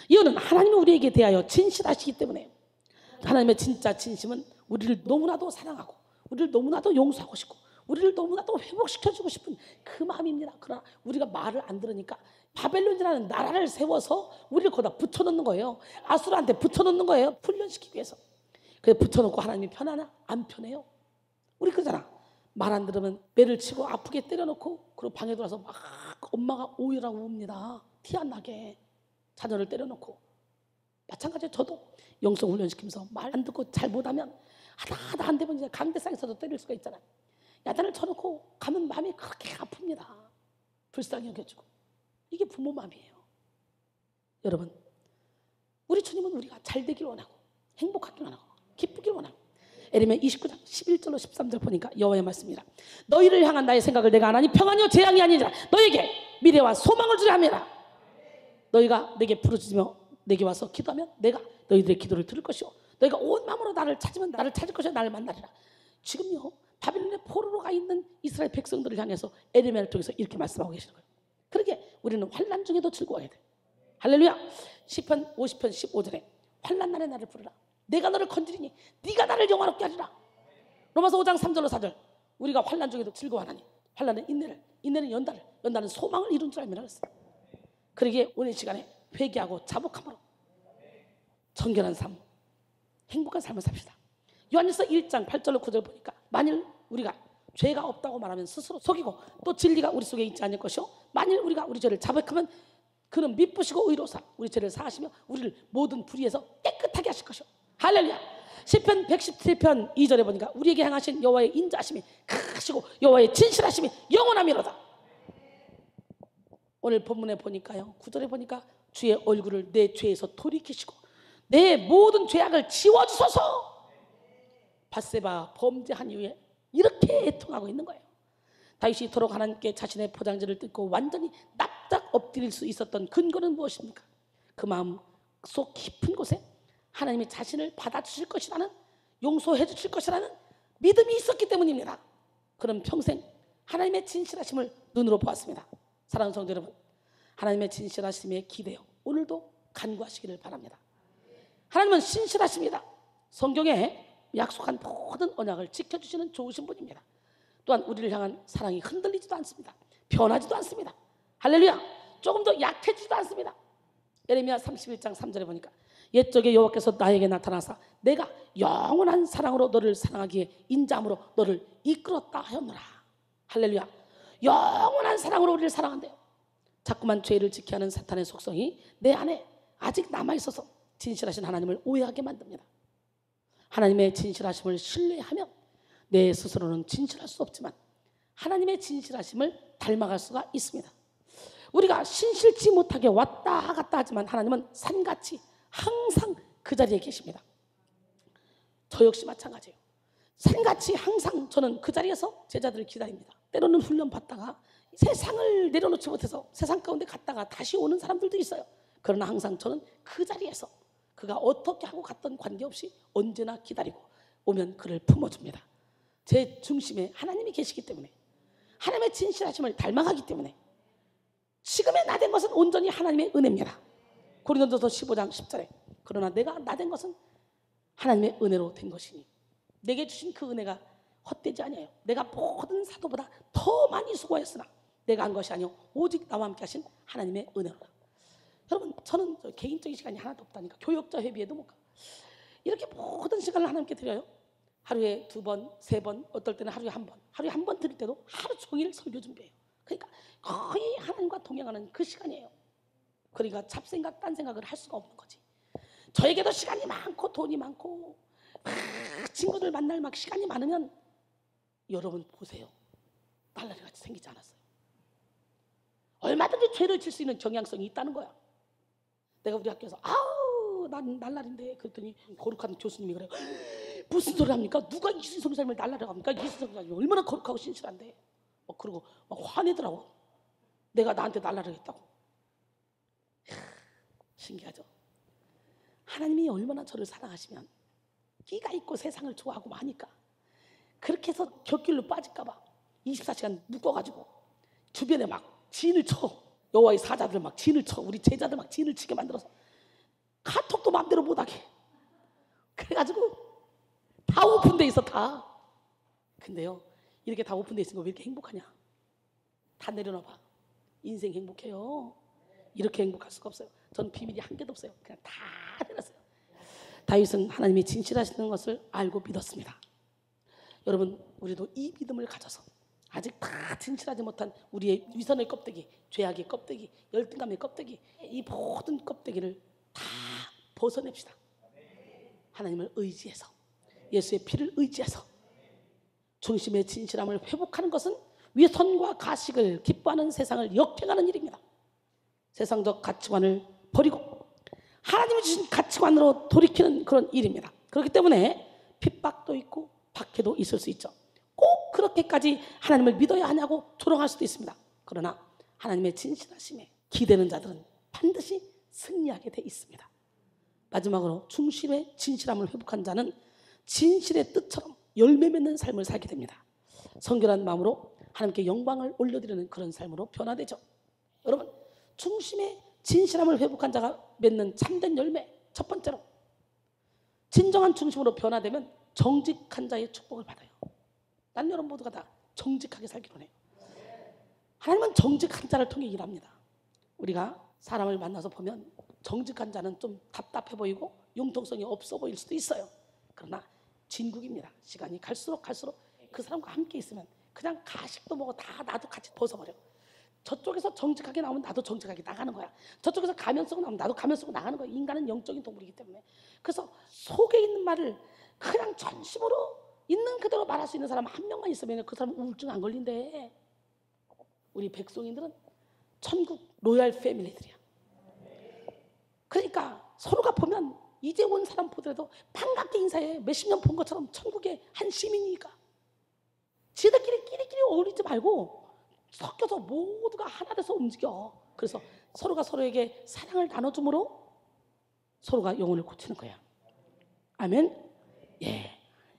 이유는 하나님이 우리에게 대하여 진실하시기 때문에. 하나님의 진짜 진심은 우리를 너무나도 사랑하고 우리를 너무나도 용서하고 싶고 우리를 너무나도 회복시켜주고 싶은 그 마음입니다. 그러나 우리가 말을 안 들으니까 바벨론이라는 나라를 세워서 우리를 거기다 붙여놓는 거예요. 아수르한테 붙여놓는 거예요. 훈련시키기 위해서. 그래서 붙여놓고 하나님이 편하나? 안 편해요. 우리 그러잖아. 말 안 들으면 매를 치고 아프게 때려놓고 그리고 방에 들어와서 막 엄마가 오이라고 웁니다. 티 안 나게 자녀를 때려놓고. 마찬가지로 저도 영성 훈련시키면서 말 안 듣고 잘 못하면 하다 안 되면 이제 강대상에서도 때릴 수가 있잖아요. 야단을 쳐놓고 가면 마음이 그렇게 아픕니다. 불쌍히 여겨주고. 이게 부모 마음이에요. 여러분, 우리 주님은 우리가 잘 되길 원하고 행복하길 원하고 기쁘길 원하고. 에레미야 29장 11절로 13절 보니까 여호와의 말씀이라. 너희를 향한 나의 생각을 내가 안 하니 평안이요 재앙이 아니라 너에게 미래와 소망을 주려 함이라. 너희가 내게 부르짖으며 내게 와서 기도하면 내가 너희들의 기도를 들을 것이요 너희가 온 마음으로 나를 찾으면 나를 찾을 것이요 나를 만나리라. 지금요 바빌론의 포로로가 있는 이스라엘 백성들을 향해서 에레미야를 통해서 이렇게 말씀하고 계시는 거예요. 그러게 우리는 환난 중에도 즐거워야 돼. 할렐루야. 시편 50편 15절에 환난 날에 나를 부르라. 내가 너를 건지리니 네가 나를 영화롭게 하리라. 로마서 5장 3절로 4절 우리가 환난 중에도 즐거워하나니 환난은 인내를, 인내는 연단을, 연단은 소망을 이룬 줄 알미라 그랬어요. 그러기에 오늘 시간에 회개하고 자복함으로 정결한 삶, 행복한 삶을 삽시다. 요한일서 1장 8절로 9절 보니까 만일 우리가 죄가 없다고 말하면 스스로 속이고 또 진리가 우리 속에 있지 않을 것이요 만일 우리가 우리 죄를 자백하면 그는 미쁘시고 의로사 우리 죄를 사하시며 우리를 모든 불의에서 깨끗하게 하실 것이요. 할렐루야. 시편 117편 2절에 보니까 우리에게 행하신 여호와의 인자하심이 크시고 여호와의 진실하심이 영원하미로다. 오늘 본문에 보니까요 9절에 보니까 주의 얼굴을 내 죄에서 돌이키시고 내 모든 죄악을 지워주소서. 밧세바 범죄한 이후에 이렇게 애통하고 있는 거예요. 다윗이 이토록 하나님께 자신의 포장지를 뜯고 완전히 납작 엎드릴 수 있었던 근거는 무엇입니까? 그 마음 속 깊은 곳에 하나님이 자신을 받아주실 것이라는, 용서해 주실 것이라는 믿음이 있었기 때문입니다. 그럼 평생 하나님의 진실하심을 눈으로 보았습니다. 사랑하는 성도 여러분, 하나님의 진실하심에 기대어 오늘도 간구하시기를 바랍니다. 하나님은 신실하십니다. 성경에 약속한 모든 언약을 지켜주시는 좋으신 분입니다. 또한 우리를 향한 사랑이 흔들리지도 않습니다. 변하지도 않습니다. 할렐루야. 조금 더 약해지지도 않습니다. 예레미야 31장 3절에 보니까 옛적에 여호와께서 나에게 나타나사 내가 영원한 사랑으로 너를 사랑하기에 인자함으로 너를 이끌었다 하였노라. 할렐루야. 영원한 사랑으로 우리를 사랑한대요. 자꾸만 죄를 지켜하는 사탄의 속성이 내 안에 아직 남아있어서 진실하신 하나님을 오해하게 만듭니다. 하나님의 진실하심을 신뢰하면 내 스스로는 진실할 수 없지만 하나님의 진실하심을 닮아갈 수가 있습니다. 우리가 신실치 못하게 왔다 갔다 하지만 하나님은 산같이 항상 그 자리에 계십니다. 저 역시 마찬가지예요. 산같이 항상 저는 그 자리에서 제자들을 기다립니다. 때로는 훈련 받다가 세상을 내려놓지 못해서 세상 가운데 갔다가 다시 오는 사람들도 있어요. 그러나 항상 저는 그 자리에서 그가 어떻게 하고 갔던 관계없이 언제나 기다리고 오면 그를 품어줍니다. 제 중심에 하나님이 계시기 때문에, 하나님의 진실하심을 닮아가기 때문에 지금의 나된 것은 온전히 하나님의 은혜입니다. 고린도전서 15장 10절에 그러나 내가 나된 것은 하나님의 은혜로 된 것이니 내게 주신 그 은혜가 헛되지 아니하여 내가 모든 사도보다 더 많이 수고하였으나 내가 한 것이 아니요 오직 나와 함께 하신 하나님의 은혜로다. 여러분, 저는 개인적인 시간이 하나도 없다니까. 교역자 회비에도 못 가. 이렇게 모든 시간을 하나님께 드려요. 하루에 2번, 3번, 어떨 때는 하루에 1번. 하루에 1번 드릴 때도 하루 종일 설교 준비해요. 그러니까 거의 하나님과 동행하는 그 시간이에요. 그러니까 잡생각, 딴 생각을 할 수가 없는 거지. 저에게도 시간이 많고 돈이 많고 친구들 만날 막 시간이 많으면 여러분 보세요. 날라리 같이 생기지 않았어요. 얼마든지 죄를 질 수 있는 경향성이 있다는 거야. 내가 우리 학교에서 아우 난 날라리인데 그랬더니 거룩한 교수님이 그래요. 무슨 소리 합니까? 누가 이순성 선생님을 날라리라고 합니까? 이순성 선생님이 얼마나 거룩하고 신실한데. 그러고 막 화내더라고. 내가 나한테 날라리를 했다고. 신기하죠? 하나님이 얼마나 저를 사랑하시면 끼가 있고 세상을 좋아하고 하니까 그렇게 해서 곁길로 빠질까 봐 24시간 묶어가지고 주변에 막 진을 쳐. 여호와의 사자들 막 진을 쳐. 우리 제자들 막 진을 치게 만들어서 카톡도 마음대로 못하게. 그래가지고 다 오픈돼 있어 다. 근데요 이렇게 다 오픈돼 있으니까 왜 이렇게 행복하냐. 다 내려놔봐. 인생 행복해요. 이렇게 행복할 수가 없어요. 전 비밀이 한 개도 없어요. 그냥 다 내렸어요. 다윗은 하나님이 진실하시는 것을 알고 믿었습니다. 여러분, 우리도 이 믿음을 가져서 아직 다 진실하지 못한 우리의 위선의 껍데기, 죄악의 껍데기, 열등감의 껍데기, 이 모든 껍데기를 다 벗어냅시다. 하나님을 의지해서, 예수의 피를 의지해서 중심의 진실함을 회복하는 것은 위선과 가식을 기뻐하는 세상을 역행하는 일입니다. 세상적 가치관을 버리고 하나님이 주신 가치관으로 돌이키는 그런 일입니다. 그렇기 때문에 핍박도 있고 박해도 있을 수 있죠. 꼭 그렇게까지 하나님을 믿어야 하냐고 조롱할 수도 있습니다. 그러나 하나님의 진실하심에 기대는 자들은 반드시 승리하게 돼 있습니다. 마지막으로 중심의 진실함을 회복한 자는 진실의 뜻처럼 열매 맺는 삶을 살게 됩니다. 성결한 마음으로 하나님께 영광을 올려드리는 그런 삶으로 변화되죠. 여러분, 중심의 진실함을 회복한 자가 맺는 참된 열매, 첫 번째로 진정한 중심으로 변화되면 정직한 자의 축복을 받아요. 난 여러분 모두가 다 정직하게 살기로 해요. 하나님은 정직한 자를 통해 일합니다. 우리가 사람을 만나서 보면 정직한 자는 좀 답답해 보이고 융통성이 없어 보일 수도 있어요. 그러나 진국입니다. 시간이 갈수록 그 사람과 함께 있으면 그냥 가식도 먹어 다 나도 같이 벗어버려. 저쪽에서 정직하게 나오면 나도 정직하게 나가는 거야. 저쪽에서 가면 쓰고 나오면 나도 가면 쓰고 나가는 거야. 인간은 영적인 동물이기 때문에. 그래서 속에 있는 말을 그냥 전심으로 있는 그대로 말할 수 있는 사람 한 명만 있으면 그 사람은 우울증 안 걸린대. 우리 백성인들은 천국 로얄 패밀리들이야. 그러니까 서로가 보면 이제 온 사람 보더라도 반갑게 인사해. 몇십 년 본 것처럼 천국의 한 시민이니까. 지들끼리 끼리끼리 어울리지 말고 섞여서 모두가 하나 돼서 움직여. 그래서 서로가 서로에게 사랑을 나눠줌으로 서로가 영혼을 고치는 거야. 아멘? 예.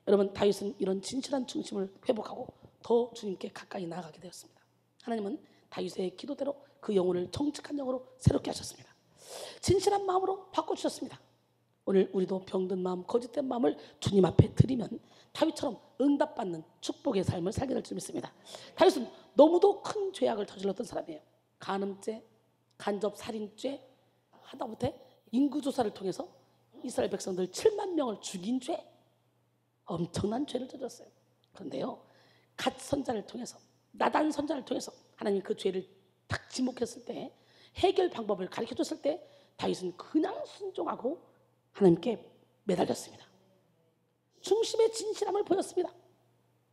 여러분, 다윗은 이런 진실한 중심을 회복하고 더 주님께 가까이 나아가게 되었습니다. 하나님은 다윗의 기도대로 그 영혼을 정직한 영으로 새롭게 하셨습니다. 진실한 마음으로 바꿔주셨습니다. 오늘 우리도 병든 마음, 거짓된 마음을 주님 앞에 드리면 다윗처럼 응답받는 축복의 삶을 살게 될 줄 믿습니다. 다윗은 너무도 큰 죄악을 저질렀던 사람이에요. 간음죄, 간접살인죄, 하다못해 인구조사를 통해서 이스라엘 백성들 7만 명을 죽인 죄, 엄청난 죄를 저질렀어요. 그런데요, 갓 선자를 통해서, 나단 선자를 통해서 하나님이 그 죄를 딱 지목했을 때, 해결 방법을 가르쳐줬을 때 다윗은 그냥 순종하고 하나님께 매달렸습니다. 중심의 진실함을 보였습니다.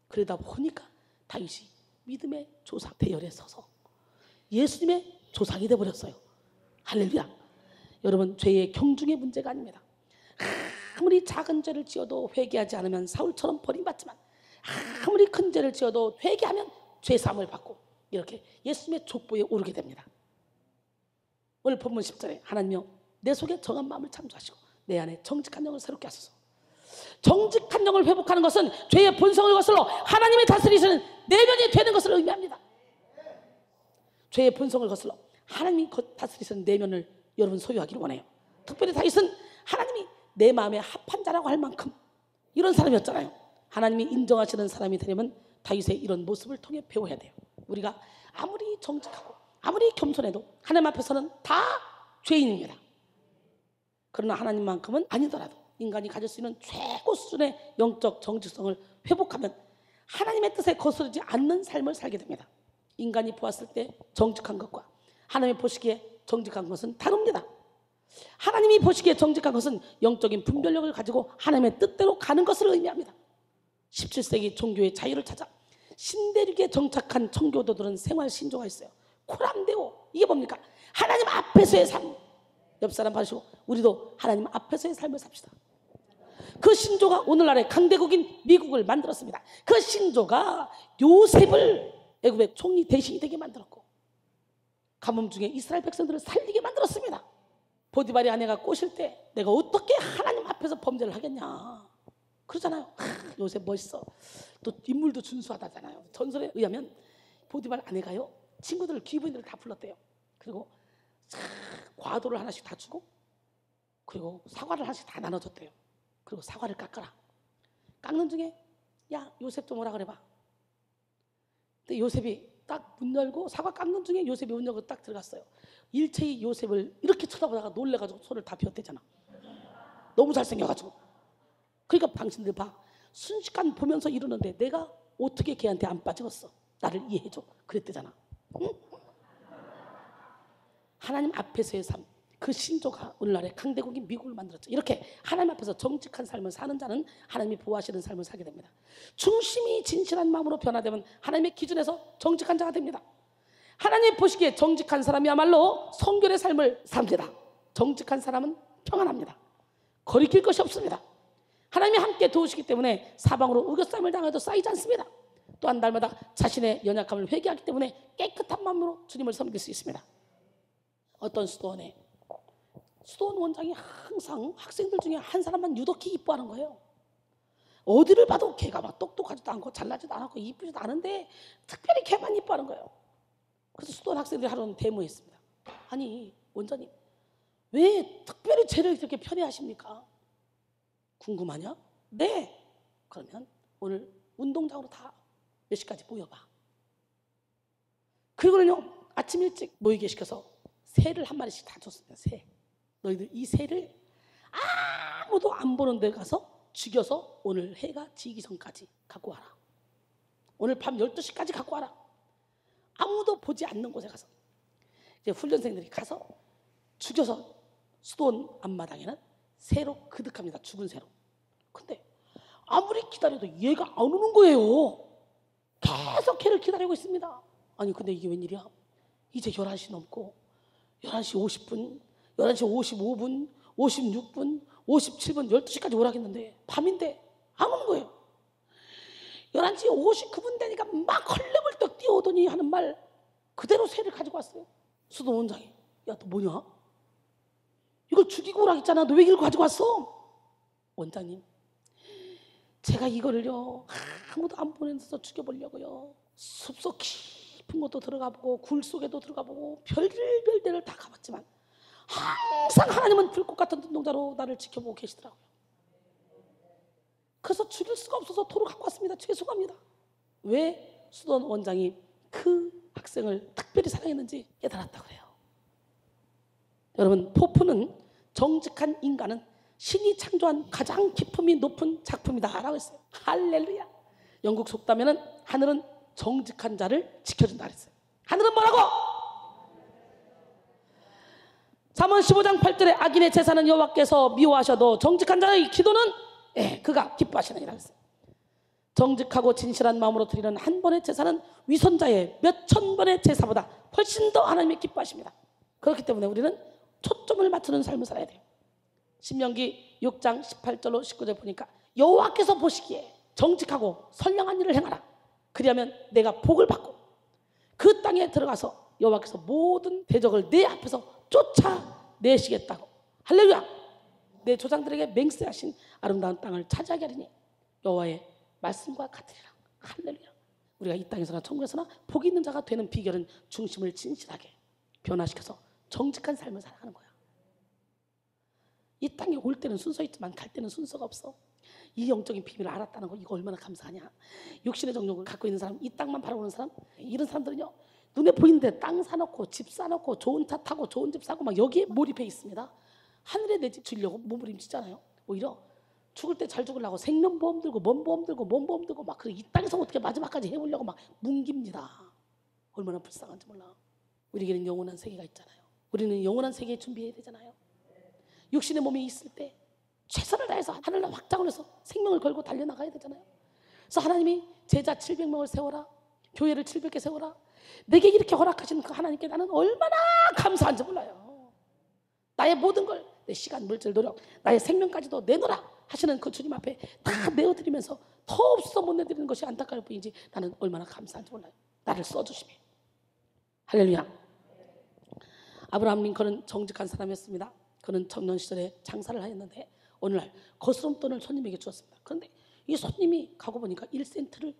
그러다 보니까 다윗이 믿음의 조상 대열에 서서 예수님의 조상이 되어버렸어요. 할렐루야. 여러분, 죄의 경중의 문제가 아닙니다. 아무리 작은 죄를 지어도 회개하지 않으면 사울처럼 버림받지만 아무리 큰 죄를 지어도 회개하면 죄사함을 받고 이렇게 예수님의 족보에 오르게 됩니다. 오늘 본문 10절에 하나님이여 내 속에 정한 마음을 창조하시고 내 안에 정직한 영을 새롭게 하소서. 정직한 영을 회복하는 것은 죄의 본성을 거슬러 하나님이 다스리시는 내면이 되는 것을 의미합니다. 죄의 본성을 거슬러 하나님이 다스리시는 내면을 여러분 소유하기를 원해요. 특별히 다윗은 하나님이 내 마음에 합한 자라고 할 만큼 이런 사람이었잖아요. 하나님이 인정하시는 사람이 되려면 다윗의 이런 모습을 통해 배워야 돼요. 우리가 아무리 정직하고 아무리 겸손해도 하나님 앞에서는 다 죄인입니다. 그러나 하나님만큼은 아니더라도 인간이 가질 수 있는 최고 수준의 영적 정직성을 회복하면 하나님의 뜻에 거스르지 않는 삶을 살게 됩니다. 인간이 보았을 때 정직한 것과 하나님이 보시기에 정직한 것은 다릅니다. 하나님이 보시기에 정직한 것은 영적인 분별력을 가지고 하나님의 뜻대로 가는 것을 의미합니다. 17세기 종교의 자유를 찾아 신대륙에 정착한 청교도들은 생활 신조가 있어요. 코람데오, 이게 뭡니까? 하나님 앞에서의 삶. 옆 사람 봐주시고 우리도 하나님 앞에서의 삶을 삽시다. 그 신조가 오늘날의 강대국인 미국을 만들었습니다. 그 신조가 요셉을 애굽의 총리 대신이 되게 만들었고 가뭄 중에 이스라엘 백성들을 살리게 만들었습니다. 보디발의 아내가 꼬실 때 내가 어떻게 하나님 앞에서 범죄를 하겠냐 그러잖아요. 요셉 멋있어. 또 인물도 준수하다잖아요. 전설에 의하면 보디발 아내가요 친구들 귀부인들을 다 불렀대요. 그리고 과도를 하나씩 다 주고 그리고 사과를 하나씩 다 나눠줬대요. 그리고 사과를 깎아라. 깎는 중에 야 요셉 좀 오라 그래봐. 근데 요셉이 딱 문 열고 사과 깎는 중에 요셉이 문 열고 딱 들어갔어요. 일체히 요셉을 이렇게 쳐다보다가 놀래가지고 손을 다 비웠대잖아. 너무 잘생겨가지고. 그러니까 당신들 봐. 순식간 보면서 이러는데 내가 어떻게 걔한테 안 빠지겠어. 나를 이해해줘. 그랬대잖아. 응? 하나님 앞에서의 삶. 그 신조가 오늘날의 강대국인 미국을 만들었죠. 이렇게 하나님 앞에서 정직한 삶을 사는 자는 하나님이 보호하시는 삶을 살게 됩니다. 중심이 진실한 마음으로 변화되면 하나님의 기준에서 정직한 자가 됩니다. 하나님 보시기에 정직한 사람이야말로 성결의 삶을 삽니다. 정직한 사람은 평안합니다. 거리낄 것이 없습니다. 하나님이 함께 도우시기 때문에 사방으로 우겨싸임을 당해도 쌓이지 않습니다. 또한 날마다 자신의 연약함을 회개하기 때문에 깨끗한 마음으로 주님을 섬길 수 있습니다. 어떤 수도원에 수도원 원장이 항상 학생들 중에 한 사람만 유독히 이뻐하는 거예요. 어디를 봐도 걔가 막 똑똑하지도 않고 잘나지도 않고 이쁘지도 않은데 특별히 걔만 이뻐하는 거예요. 그래서 수도원 학생들이 하루는 데모했습니다. 아니 원장님 왜 특별히 쟤를 이렇게 편애하십니까? 궁금하냐? 네. 그러면 오늘 운동장으로 다 몇 시까지 모여봐. 그리고는요 아침 일찍 모이게 시켜서 새를 한 마리씩 다 줬습니다. 새. 너희들 이 새를 아무도 안 보는 데 가서 죽여서 오늘 해가 지기 전까지 갖고 와라. 오늘 밤 12시까지 갖고 와라. 아무도 보지 않는 곳에 가서 이제 훈련생들이 가서 죽여서 수도원 앞마당에는 새로 그득합니다. 죽은 새로. 근데 아무리 기다려도 얘가 안 오는 거예요. 계속 걔를 기다리고 있습니다. 아니 근데 이게 웬일이야? 이제 11시 넘고 11시 50분, 11시 55분, 56분, 57분, 12시까지 오라겠는데 밤인데 안 오는 거예요. 11시 59분 되니까 막 헐레벌떡 뛰어오더니 하는 말 그대로 새를 가지고 왔어요. 수도 원장이. 야, 너 뭐냐? 이걸 죽이고 오라 했잖아. 너 왜 이걸 가지고 왔어? 원장님, 제가 이거를요 아무도 안 보는 데서 죽여보려고요. 숲속 깊은 곳도 들어가 보고 굴 속에도 들어가 보고 별별 데를 다 가봤지만 항상 하나님은 불꽃 같은 눈동자로 나를 지켜보고 계시더라고요. 그래서 죽일 수가 없어서 도로 갖고 왔습니다. 죄송합니다. 왜 수도원 원장이 그 학생을 특별히 사랑했는지 깨달았다 그래요. 여러분, 포프는 정직한 인간은 신이 창조한 가장 기품이 높은 작품이다 라고 했어요. 할렐루야. 영국 속담에는 하늘은 정직한 자를 지켜준다 그랬어요. 하늘은 뭐라고? 잠언 15장 8절에 악인의 제사는 여호와께서 미워하셔도 정직한 자의 기도는 그가 기뻐하시느니라 했어요. 정직하고 진실한 마음으로 드리는 한 번의 제사는 위선자의 몇천 번의 제사보다 훨씬 더 하나님이 기뻐하십니다. 그렇기 때문에 우리는 초점을 맞추는 삶을 살아야 돼요. 신명기 6장 18절로 19절 보니까 여호와께서 보시기에 정직하고 선량한 일을 행하라. 그리하면 내가 복을 받고 그 땅에 들어가서 여호와께서 모든 대적을 내 앞에서 쫓아내시겠다고. 할렐루야. 내 조상들에게 맹세하신 아름다운 땅을 차지하게 하리니 여호와의 말씀과 같으리라. 할렐루야. 우리가 이 땅에서나 천국에서나 복 있는 자가 되는 비결은 중심을 진실하게 변화시켜서 정직한 삶을 살아가는 거야. 이 땅에 올 때는 순서 있지만 갈 때는 순서가 없어. 이 영적인 비밀을 알았다는 거 이거 얼마나 감사하냐. 육신의 정욕을 갖고 있는 사람, 이 땅만 바라보는 사람, 이런 사람들은요 눈에 보이는데 땅 사놓고 집 사놓고 좋은 차 타고 좋은 집 사고 막 여기에 몰입해 있습니다. 하늘에 내 집 주려고 몸부림치잖아요. 오히려 죽을 때 잘 죽으려고 생명보험 들고 몸보험 들고 몸보험 들고 막 이 땅에서 어떻게 마지막까지 해보려고 막 뭉깁니다. 얼마나 불쌍한지 몰라. 우리에게는 영원한 세계가 있잖아요. 우리는 영원한 세계 준비해야 되잖아요. 육신의 몸이 있을 때 최선을 다해서 하늘날 확장을 해서 생명을 걸고 달려나가야 되잖아요. 그래서 하나님이 제자 700명을 세워라, 교회를 700개 세워라, 내게 이렇게 허락하신 그 하나님께 나는 얼마나 감사한지 몰라요. 나의 모든 걸, 내 시간, 물질, 노력, 나의 생명까지도 내놓으라 하시는 그 주님 앞에 다 내어드리면서 더 없어서 못 내드리는 것이 안타까울 뿐이지 나는 얼마나 감사한지 몰라요. 나를 써주시면. 할렐루야. 아브라함 링컨은 정직한 사람이었습니다. 그는 청년 시절에 장사를 하였는데 어느 날 거스름돈을 손님에게 주었습니다. 그런데 이 손님이 가고 보니까 1센트를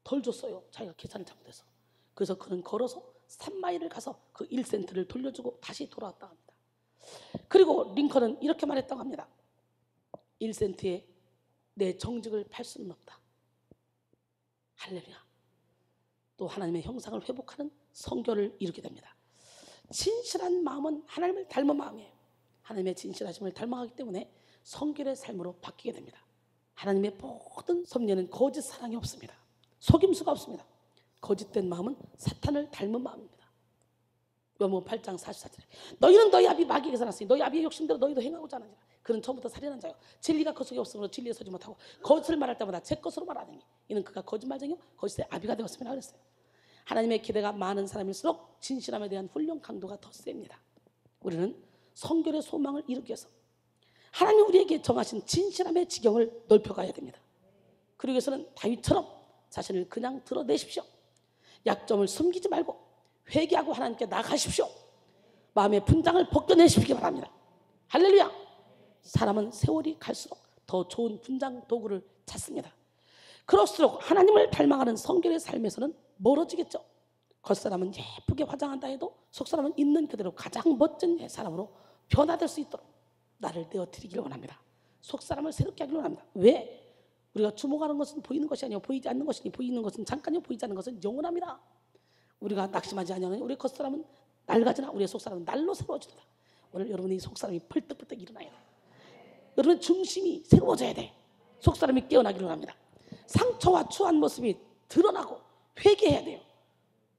덜 줬어요. 자기가 계산을 잘못해서. 그래서 그는 걸어서 3마일을 가서 그 1센트를 돌려주고 다시 돌아왔다고 합니다. 그리고 링컨은 이렇게 말했다고 합니다. 1센트에 내 정직을 팔 수는 없다. 할렐루야. 또 하나님의 형상을 회복하는 성결을 이루게 됩니다. 진실한 마음은 하나님을 닮은 마음이에요. 하나님의 진실하심을 닮아가기 때문에 성결의 삶으로 바뀌게 됩니다. 하나님의 모든 섭리에는 거짓 사랑이 없습니다. 속임수가 없습니다. 거짓된 마음은 사탄을 닮은 마음입니다. 요한복음 8장 44절에 너희는 너희 아비 마귀에게서 났으니 너희 아비의 욕심대로 너희도 행하고자 하느니라. 그는 처음부터 살인한 자요 진리가 그 속에 없으므로 진리에 서지 못하고 거짓을 말할 때마다 제 것으로 말하느니 이는 그가 거짓말쟁이요 거짓의 아비가 되었음이라 그랬어요. 하나님의 기대가 많은 사람일수록 진실함에 대한 훈련 강도가 더 셉니다. 우리는 성결의 소망을 이루기 위해서 하나님이 우리에게 정하신 진실함의 지경을 넓혀가야 됩니다. 그러기 위해서는 다윗처럼 자신을 그냥 드러내십시오. 약점을 숨기지 말고 회개하고 하나님께 나가십시오. 마음의 분장을 벗겨내시기 바랍니다. 할렐루야. 사람은 세월이 갈수록 더 좋은 분장 도구를 찾습니다. 그럴수록 하나님을 닮아가는 성결의 삶에서는 멀어지겠죠. 겉사람은 예쁘게 화장한다 해도 속사람은 있는 그대로 가장 멋진 사람으로 변화될 수 있도록 나를 내어드리기를 원합니다. 속사람을 새롭게 하기를 원합니다. 왜? 우리가 주목하는 것은 보이는 것이 아니요 보이지 않는 것이니 보이는 것은 잠깐이요 보이지 않는 것은 영원합니다. 우리가 낙심하지 않으면 우리 겉사람은 낡아지나 우리의 속사람은 날로 새로워진다. 오늘 여러분이 속사람이 펄떡펄떡 일어나야 돼. 여러분의 중심이 새로워져야 돼. 속사람이 깨어나기를 원합니다. 상처와 추한 모습이 드러나고 회개해야 돼요.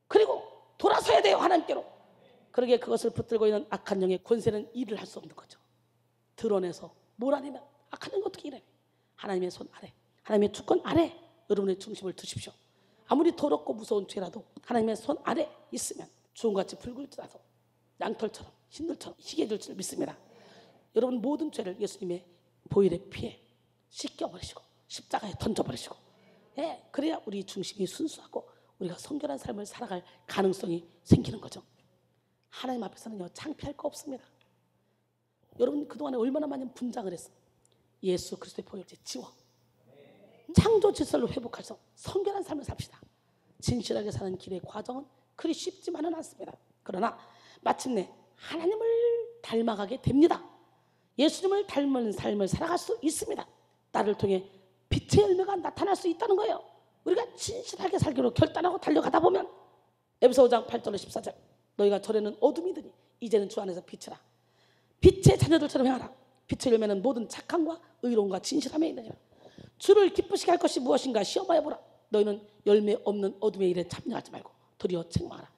그리고 돌아서야 돼요. 하나님께로. 그러기에 그것을 붙들고 있는 악한 영의 권세는 일을 할 수 없는 거죠. 드러내서 몰아내면 악한 영이 어떻게 일해? 하나님의 손 아래, 하나님의 주권 아래 여러분의 중심을 두십시오. 아무리 더럽고 무서운 죄라도 하나님의 손 아래 있으면 주홍같이 붉을지라도 양털처럼 흰들처럼 희게질 줄 믿습니다. 여러분 모든 죄를 예수님의 보혈의 피에 씻겨버리시고 십자가에 던져버리시고, 예, 그래야 우리 중심이 순수하고 우리가 성결한 삶을 살아갈 가능성이 생기는 거죠. 하나님 앞에서는요 창피할 거 없습니다. 여러분 그동안에 얼마나 많은 분장을 했어. 예수 그리스도의 보혈 이제 지워 창조 질서를 회복해서 성결한 삶을 삽시다. 진실하게 사는 길의 과정은 그리 쉽지만은 않습니다. 그러나 마침내 하나님을 닮아가게 됩니다. 예수님을 닮은 삶을 살아갈 수 있습니다. 나를 통해 빛의 열매가 나타날 수 있다는 거예요. 우리가 진실하게 살기로 결단하고 달려가다 보면 에베소 5장 8절로 14절 너희가 전에는 어둠이더니 이제는 주 안에서 빛이라. 빛의 자녀들처럼 행하라. 빛의 열매는 모든 착함과 의로움과 진실함에 있느니라. 주를 기쁘시게 할 것이 무엇인가 시험하여 보라. 너희는 열매 없는 어둠의 일에 참여하지 말고 도리어 책망하라.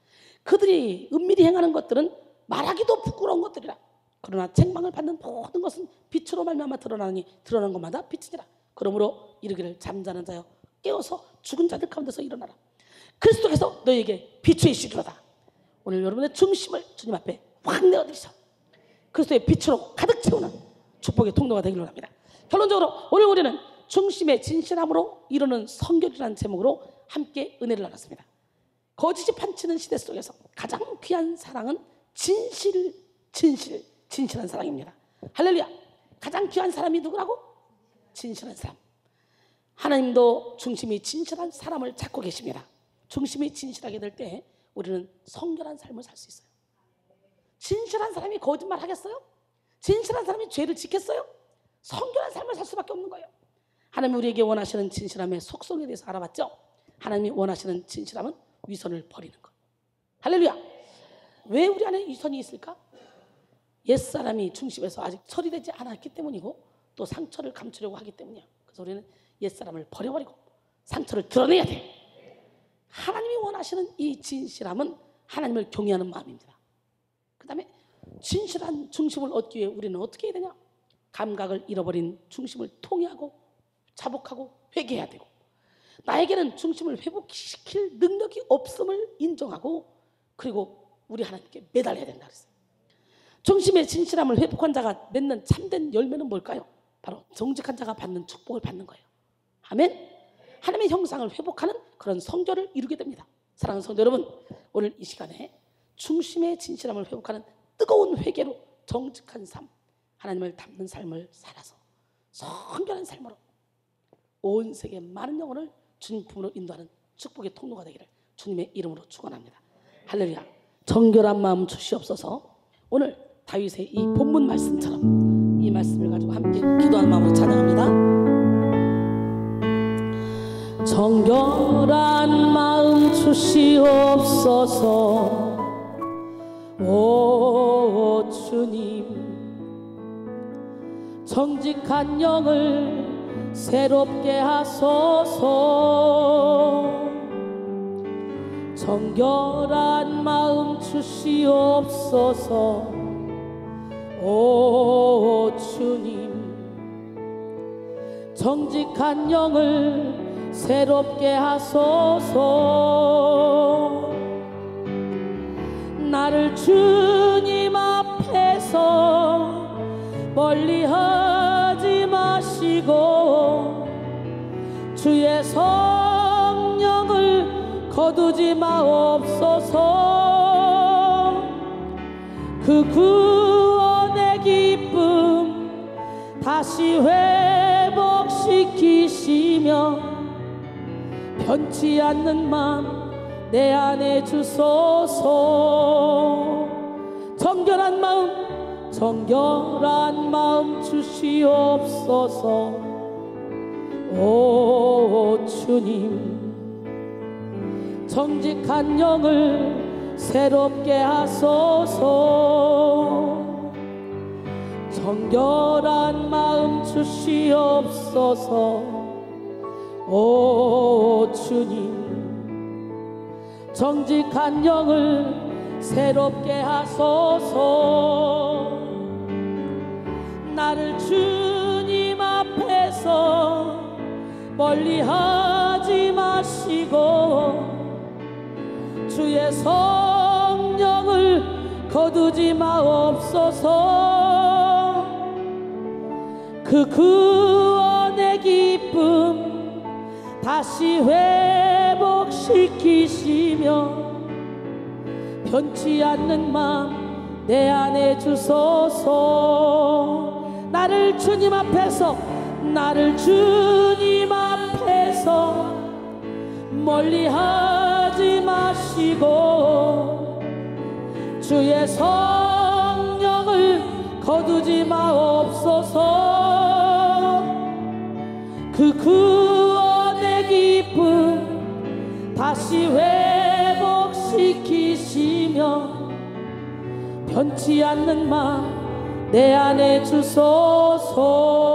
그들이 은밀히 행하는 것들은 말하기도 부끄러운 것들이라. 그러나 책망을 받는 모든 것은 빛으로 말미암아 드러나니 드러난 것마다 빛이니라. 그러므로 이르기를 잠자는 자여 깨어서 죽은 자들 가운데서 일어나라. 그리스도께서 너희에게 빛이 있으리로다. 오늘 여러분의 중심을 주님 앞에 확 내어드리셔 그리스도의 빛으로 가득 채우는 축복의 통로가 되기를 원합니다. 결론적으로 오늘 우리는 중심의 진실함으로 이루는 성결이라는 제목으로 함께 은혜를 나눴습니다. 거짓이 판치는 시대 속에서 가장 귀한 사랑은 진실한 사랑입니다. 할렐루야. 가장 귀한 사람이 누구라고? 진실한 사람. 하나님도 중심이 진실한 사람을 찾고 계십니다. 중심이 진실하게 될 때 우리는 성결한 삶을 살 수 있어요. 진실한 사람이 거짓말 하겠어요? 진실한 사람이 죄를 지켰어요? 성결한 삶을 살 수밖에 없는 거예요. 하나님이 우리에게 원하시는 진실함의 속성에 대해서 알아봤죠? 하나님이 원하시는 진실함은 위선을 버리는 것. 할렐루야. 왜 우리 안에 위선이 있을까? 옛사람이 중심에서 아직 처리되지 않았기 때문이고 또 상처를 감추려고 하기 때문이야. 그래서 우리는 옛사람을 버려버리고 상처를 드러내야 돼. 하나님이 원하시는 이 진실함은 하나님을 경외하는 마음입니다. 그 다음에 진실한 중심을 얻기 위해 우리는 어떻게 해야 되냐? 감각을 잃어버린 중심을 통회하고 자복하고 회개해야 되고, 나에게는 중심을 회복시킬 능력이 없음을 인정하고, 그리고 우리 하나님께 매달려야 된다 그랬어요. 중심의 진실함을 회복한 자가 맺는 참된 열매는 뭘까요? 바로 정직한 자가 받는 축복을 받는 거예요. 아멘. 하나님의 형상을 회복하는 그런 성결을 이루게 됩니다. 사랑하는 성도 여러분, 오늘 이 시간에 중심의 진실함을 회복하는 뜨거운 회개로 정직한 삶, 하나님을 닮는 삶을 살아서 성결한 삶으로 온 세계 많은 영혼을 주님 품으로 인도하는 축복의 통로가 되기를 주님의 이름으로 축원합니다. 할렐루야. 정결한 마음 주시옵소서. 오늘 다윗의 이 본문 말씀처럼 이 말씀을 가지고 함께 기도하는 마음으로 찬양합니다. 정결한 마음 주시옵소서. 오 주님, 정직한 영을 새롭게 하소서. 정결한 마음 주시옵소서. 오 주님, 정직한 영을 새롭게 하소서. 나를 주님 앞에서 멀리하지 마시고 주의 성령을 거두지 마옵소서. 그 구원의 기쁨 다시 회복시키시며 변치 않는 맘 내 안에 주소서. 정결한 마음 주시옵소서. 오 주님, 정직한 영을 새롭게 하소서. 정결한 마음 주시옵소서. 오 주님, 정직한 영을 새롭게 하소서. 나를 주님 앞에서 멀리하지 마시고 주의 성령을 거두지 마옵소서. 그 구원의 기쁨 다시 회복시키시며 변치 않는 맘 내 안에 주소서. 나를 주님 앞에서 멀리하지 마시고 주의 성령을 거두지 마옵소서. 그 구원의 기쁨 다시 회복시키시며 변치 않는 맘 내 안에 주소서.